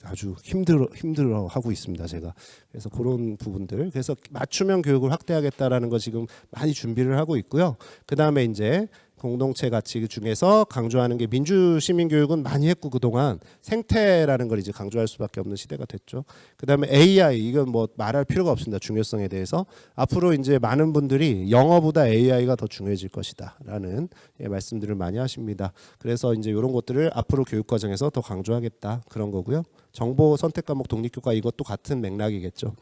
아주 힘들어 하고 있습니다. 제가. 그래서 그런 부분들. 그래서 맞춤형 교육을 확대하겠다라는 거 지금 많이 준비를 하고 있고요. 그다음에 이제 공동체 가치 중에서 강조하는 게 민주 시민 교육은 많이 했고 그동안 생태라는 걸 이제 강조할 수밖에 없는 시대가 됐죠. 그다음에 AI 이건 뭐 말할 필요가 없습니다. 중요성에 대해서 앞으로 이제 많은 분들이 영어보다 AI가 더 중요해질 것이다라는 예, 말씀들을 많이 하십니다. 그래서 이제 이런 것들을 앞으로 교육 과정에서 더 강조하겠다 그런 거고요. 정보 선택 과목 독립교과 이것도 같은 맥락이겠죠.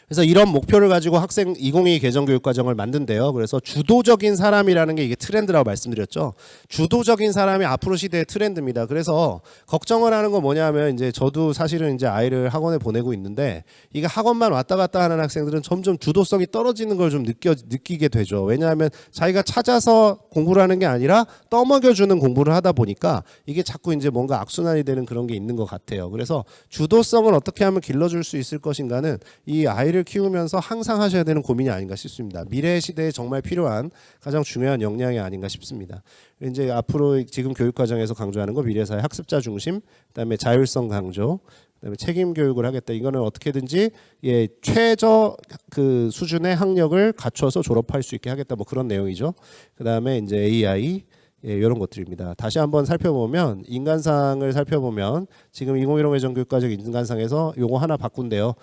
그래서 이런 목표를 가지고 학생 2022 개정교육과정을 만든대요. 그래서 주도적인 사람이라는 게 이게 트렌드라고 말씀드렸죠. 주도적인 사람이 앞으로 시대의 트렌드입니다. 그래서 걱정을 하는 건 뭐냐면 이제 저도 사실은 이제 아이를 학원에 보내고 있는데 이게 학원만 왔다 갔다 하는 학생들은 점점 주도성이 떨어지는 걸 좀 느끼게 되죠. 왜냐하면 자기가 찾아서 공부를 하는 게 아니라 떠먹여주는 공부를 하다 보니까 이게 자꾸 이제 뭔가 악순환이 되는 그런 게 있는 것 같아요. 그래서 주도성을 어떻게 하면 길러줄 수 있을 것인가는 이 아이를 키우면서 항상 하셔야 되는 고민이 아닌가 싶습니다. 미래 시대에 정말 필요한 가장 중요한 역량이 아닌가 싶습니다. 이제 앞으로 지금 교육 과정에서 강조하는 거 미래사회 학습자 중심, 그다음에 자율성 강조, 그다음에 책임 교육을 하겠다. 이거는 어떻게든지 예, 최저 그 수준의 학력을 갖춰서 졸업할 수 있게 하겠다. 뭐 그런 내용이죠. 그다음에 이제 AI 예, 이런 것들입니다. 다시 한번 살펴보면 인간상을 살펴보면 지금 2015 개정교육과정 인간상에서 요거 하나 바꾼대요.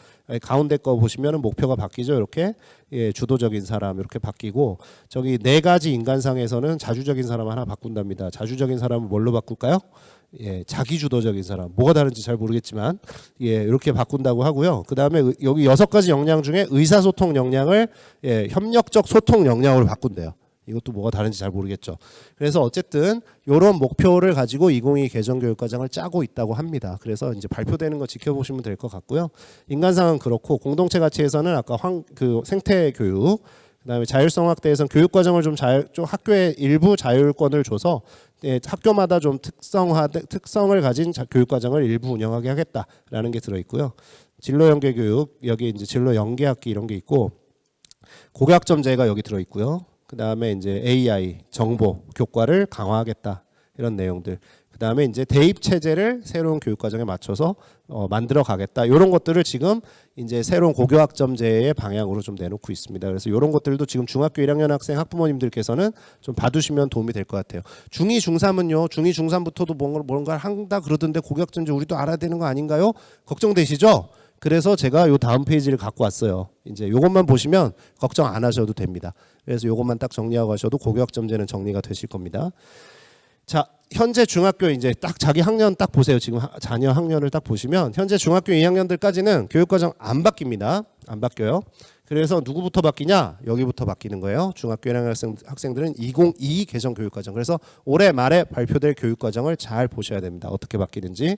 가운데 거 보시면은 목표가 바뀌죠. 이렇게 예, 주도적인 사람 이렇게 바뀌고 저기 네 가지 인간상에서는 자주적인 사람 하나 바꾼답니다. 자주적인 사람은 뭘로 바꿀까요? 예, 자기주도적인 사람. 뭐가 다른지 잘 모르겠지만 예, 이렇게 바꾼다고 하고요. 그다음에 여기 6가지 역량 중에 의사소통 역량을 예, 협력적 소통 역량으로 바꾼대요. 이것도 뭐가 다른지 잘 모르겠죠. 그래서 어쨌든 이런 목표를 가지고 2022 개정교육과정을 짜고 있다고 합니다. 그래서 이제 발표되는 거 지켜보시면 될 것 같고요. 인간상은 그렇고 공동체 가치에서는 아까 그 생태 교육, 그다음에 자율성 확대에서는 교육과정을 좀 학교에 일부 자율권을 줘서 예, 학교마다 좀 특성을 가진 교육과정을 일부 운영하게 하겠다라는 게 들어 있고요. 진로 연계 교육 여기 이제 진로 연계 학기 이런 게 있고 고교학점제가 여기 들어 있고요. 그 다음에 이제 AI 정보 교과를 강화하겠다 이런 내용들. 그 다음에 이제 대입 체제를 새로운 교육과정에 맞춰서 만들어 가겠다. 이런 것들을 지금 이제 새로운 고교학점제의 방향으로 좀 내놓고 있습니다. 그래서 이런 것들도 지금 중학교 1학년 학생 학부모님들께서는 좀 봐두시면 도움이 될 것 같아요. 중2, 중3은요. 중2, 중3부터도 뭔가를 한다 그러던데 고교학점제 우리도 알아야 되는 거 아닌가요? 걱정되시죠? 그래서 제가 요 다음 페이지를 갖고 왔어요. 이제 요것만 보시면 걱정 안 하셔도 됩니다. 그래서 요것만 딱 정리하고 가셔도 고교학점제는 정리가 되실 겁니다. 자, 현재 중학교 이제 딱 자기 학년 딱 보세요. 지금 자녀 학년을 딱 보시면 현재 중학교 2학년들까지는 교육과정 안 바뀝니다. 안 바뀌어요. 그래서 누구부터 바뀌냐? 여기부터 바뀌는 거예요. 중학교 1학년 학생들은 2022 개정 교육과정. 그래서 올해 말에 발표될 교육과정을 잘 보셔야 됩니다. 어떻게 바뀌는지.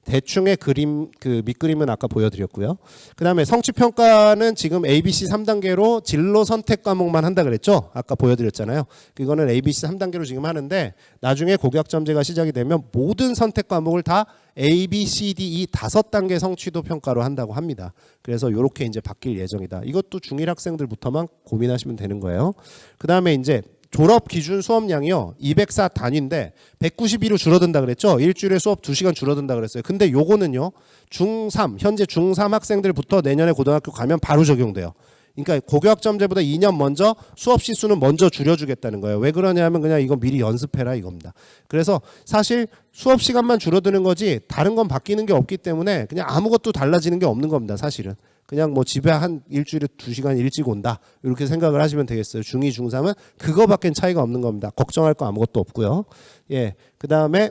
대충의 그림 그 밑그림은 아까 보여드렸고요. 그다음에 성취평가는 지금 ABC 3단계로 진로 선택 과목만 한다 그랬죠. 아까 보여드렸잖아요. 이거는 ABC 3단계로 지금 하는데 나중에 고교학점제가 시작이 되면 모든 선택 과목을 다 A, B, C, D, E 5단계 성취도 평가로 한다고 합니다. 그래서 이렇게 이제 바뀔 예정이다. 이것도 중1 학생들부터만 고민하시면 되는 거예요. 그다음에 이제 졸업 기준 수업량이요 204 단위인데 192로 줄어든다 그랬죠. 일주일에 수업 2시간 줄어든다 그랬어요. 근데 요거는요 중3 현재 중3 학생들부터 내년에 고등학교 가면 바로 적용돼요. 그러니까 고교학점제보다 2년 먼저 수업 시수는 먼저 줄여주겠다는 거예요. 왜 그러냐면 그냥 이거 미리 연습해라 이겁니다. 그래서 사실 수업 시간만 줄어드는 거지 다른 건 바뀌는 게 없기 때문에 그냥 아무것도 달라지는 게 없는 겁니다. 사실은. 그냥 뭐 집에 한 일주일에 2시간 일찍 온다 이렇게 생각을 하시면 되겠어요. 중2, 중3은 그거밖에 차이가 없는 겁니다. 걱정할 거 아무것도 없고요. 예, 그 다음에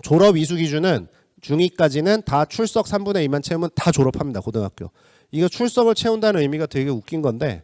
졸업 이수 기준은 중2까지는 다 출석 3분의 2만 채우면 다 졸업합니다. 고등학교. 이거 출석을 채운다는 의미가 되게 웃긴 건데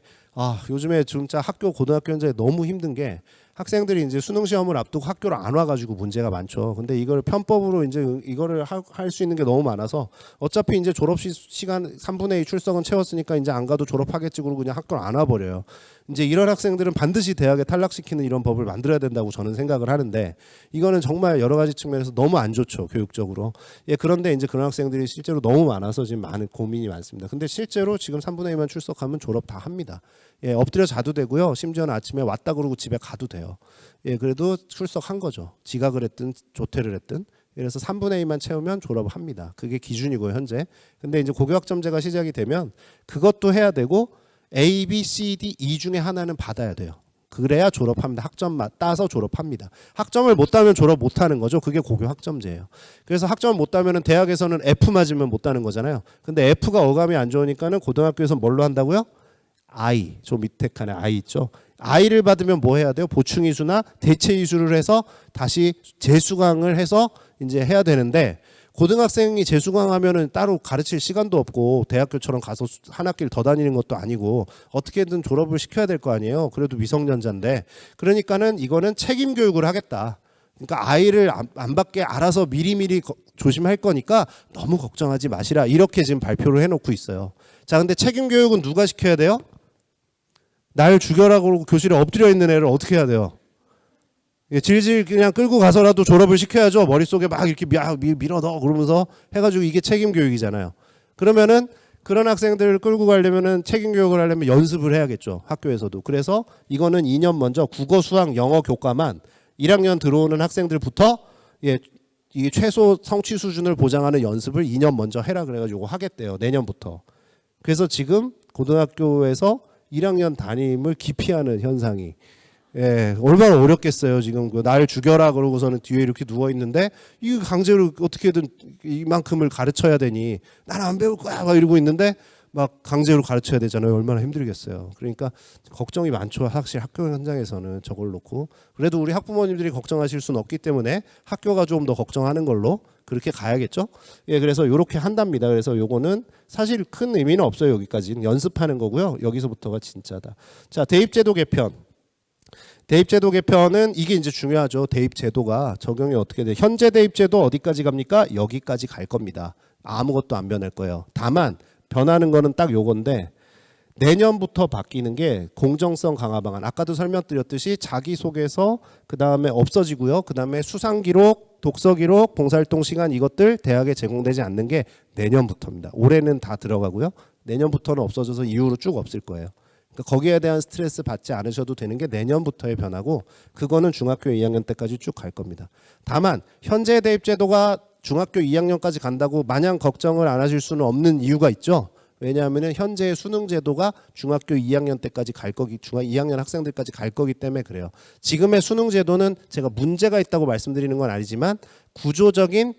요즘에 진짜 학교 고등학교 현재 너무 힘든 게 학생들이 이제 수능 시험을 앞두고 학교를 안 와가지고 문제가 많죠. 근데 이걸 편법으로 이제 이거를 할 수 있는 게 너무 많아서 어차피 이제 졸업 시간 3분의 2 출석은 채웠으니까 이제 안 가도 졸업하겠지 그러고 그냥 학교를 안 와버려요. 이제 이런 학생들은 반드시 대학에 탈락시키는 이런 법을 만들어야 된다고 저는 생각을 하는데 이거는 정말 여러 가지 측면에서 너무 안 좋죠, 교육적으로. 예, 그런데 이제 그런 학생들이 실제로 너무 많아서 지금 많은 고민이 많습니다. 근데 실제로 지금 3분의 2만 출석하면 졸업 다 합니다. 예, 엎드려 자도 되고요. 심지어는 아침에 왔다 그러고 집에 가도 돼요. 예, 그래도 출석한 거죠. 지각을 했든 조퇴를 했든. 그래서 3분의 2만 채우면 졸업을 합니다. 그게 기준이고요, 현재. 근데 이제 고교학점제가 시작이 되면 그것도 해야 되고 A, B, C, D, E 중에 하나는 받아야 돼요. 그래야 졸업합니다. 학점 따서 졸업합니다. 학점을 못 따면 졸업 못 하는 거죠. 그게 고교 학점제예요. 그래서 학점을 못 따면 대학에서는 F 맞으면 못 따는 거잖아요. 근데 F가 어감이 안 좋으니까는 고등학교에서 뭘로 한다고요? I, 저 밑에 칸에 I 있죠. I를 받으면 뭐 해야 돼요? 보충이수나 대체이수를 해서 다시 재수강을 해서 이제 해야 되는데 고등학생이 재수강하면은 따로 가르칠 시간도 없고 대학교처럼 가서 한 학기를 더 다니는 것도 아니고 어떻게든 졸업을 시켜야 될 거 아니에요. 그래도 미성년자인데 그러니까는 이거는 책임 교육을 하겠다. 그러니까 아이를 안 받게 알아서 미리미리 조심할 거니까 너무 걱정하지 마시라 이렇게 지금 발표를 해놓고 있어요. 자, 근데 책임 교육은 누가 시켜야 돼요? 날 죽여라 그러고 교실에 엎드려 있는 애를 어떻게 해야 돼요? 질질 그냥 끌고 가서라도 졸업을 시켜야죠. 머릿속에 막 이렇게 밀어 넣어 그러면서 해가지고 이게 책임 교육이잖아요. 그러면은 그런 학생들을 끌고 가려면은 책임 교육을 하려면 연습을 해야겠죠. 학교에서도. 그래서 이거는 2년 먼저 국어, 수학, 영어 교과만 1학년 들어오는 학생들부터 이 최소 성취 수준을 보장하는 연습을 2년 먼저 해라 그래가지고 하겠대요. 내년부터. 그래서 지금 고등학교에서 1학년 담임을 기피하는 현상이 얼마나 어렵겠어요. 지금 날 죽여라 그러고서는 뒤에 이렇게 누워 있는데 이 강제로 어떻게든 이만큼을 가르쳐야 되니 나는 안 배울 거야 막 이러고 있는데 막 강제로 가르쳐야 되잖아요. 얼마나 힘들겠어요. 그러니까 걱정이 많죠. 확실히 학교 현장에서는 저걸 놓고 그래도 우리 학부모님들이 걱정하실 수는 없기 때문에 학교가 좀 더 걱정하는 걸로 그렇게 가야겠죠. 예, 그래서 이렇게 한답니다. 그래서 요거는 사실 큰 의미는 없어요. 여기까지는 연습하는 거고요. 여기서부터가 진짜다. 자, 대입제도 개편. 대입제도 개편은 이게 이제 중요하죠. 대입제도가 적용이 어떻게 돼? 현재 대입제도 어디까지 갑니까? 여기까지 갈 겁니다. 아무것도 안 변할 거예요. 다만 변하는 거는 딱 요건데 내년부터 바뀌는 게 공정성 강화 방안. 아까도 설명드렸듯이 자기소개서 그다음에 없어지고요. 그다음에 수상기록, 독서기록, 봉사활동 시간 이것들 대학에 제공되지 않는 게 내년부터입니다. 올해는 다 들어가고요. 내년부터는 없어져서 이후로 쭉 없을 거예요. 그러니까 거기에 대한 스트레스 받지 않으셔도 되는 게 내년부터의 변화고 그거는 중학교 2학년 때까지 쭉 갈 겁니다. 다만 현재 대입제도가 중학교 2학년까지 간다고 마냥 걱정을 안 하실 수는 없는 이유가 있죠. 왜냐하면 현재의 수능 제도가 중학교 2학년 때까지 갈 거기, 중학 2학년 학생들까지 갈 거기 때문에 그래요. 지금의 수능 제도는 제가 문제가 있다고 말씀드리는 건 아니지만 구조적인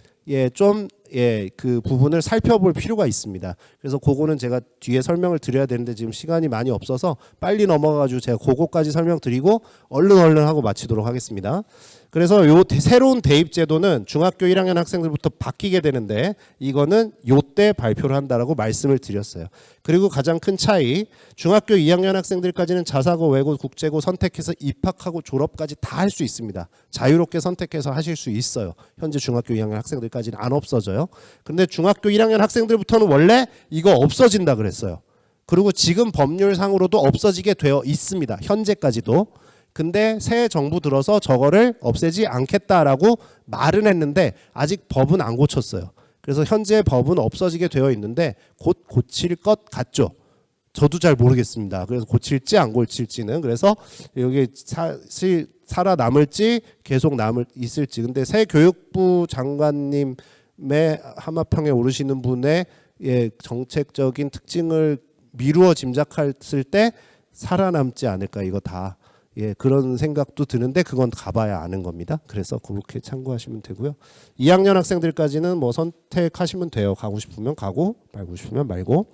그 부분을 살펴볼 필요가 있습니다. 그래서 그거는 제가 뒤에 설명을 드려야 되는데 지금 시간이 많이 없어서 빨리 넘어가가지고 제가 그거까지 설명드리고 얼른 하고 마치도록 하겠습니다. 그래서 요 새로운 대입 제도는 중학교 1학년 학생들부터 바뀌게 되는데 이거는 요때 발표를 한다라고 말씀을 드렸어요. 그리고 가장 큰 차이 중학교 2학년 학생들까지는 자사고, 외고, 국제고 선택해서 입학하고 졸업까지 다 할 수 있습니다. 자유롭게 선택해서 하실 수 있어요. 현재 중학교 2학년 학생들까지는 안 없어져요. 근데 중학교 1학년 학생들부터는 원래 이거 없어진다 그랬어요. 그리고 지금 법률상으로도 없어지게 되어 있습니다. 현재까지도. 근데 새 정부 들어서 저거를 없애지 않겠다라고 말은 했는데 아직 법은 안 고쳤어요. 그래서 현재 법은 없어지게 되어 있는데 곧 고칠 것 같죠. 저도 잘 모르겠습니다. 그래서 고칠지 안 고칠지는. 그래서 여기 사실 살아남을지 계속 있을지. 근데 새 교육부 장관님의 하마평에 오르시는 분의 정책적인 특징을 미루어 짐작했을 때 살아남지 않을까 이거 다. 그런 생각도 드는데 그건 가봐야 아는 겁니다. 그래서 그렇게 참고하시면 되고요. 2학년 학생들까지는 뭐 선택하시면 돼요. 가고 싶으면 가고 말고 싶으면 말고.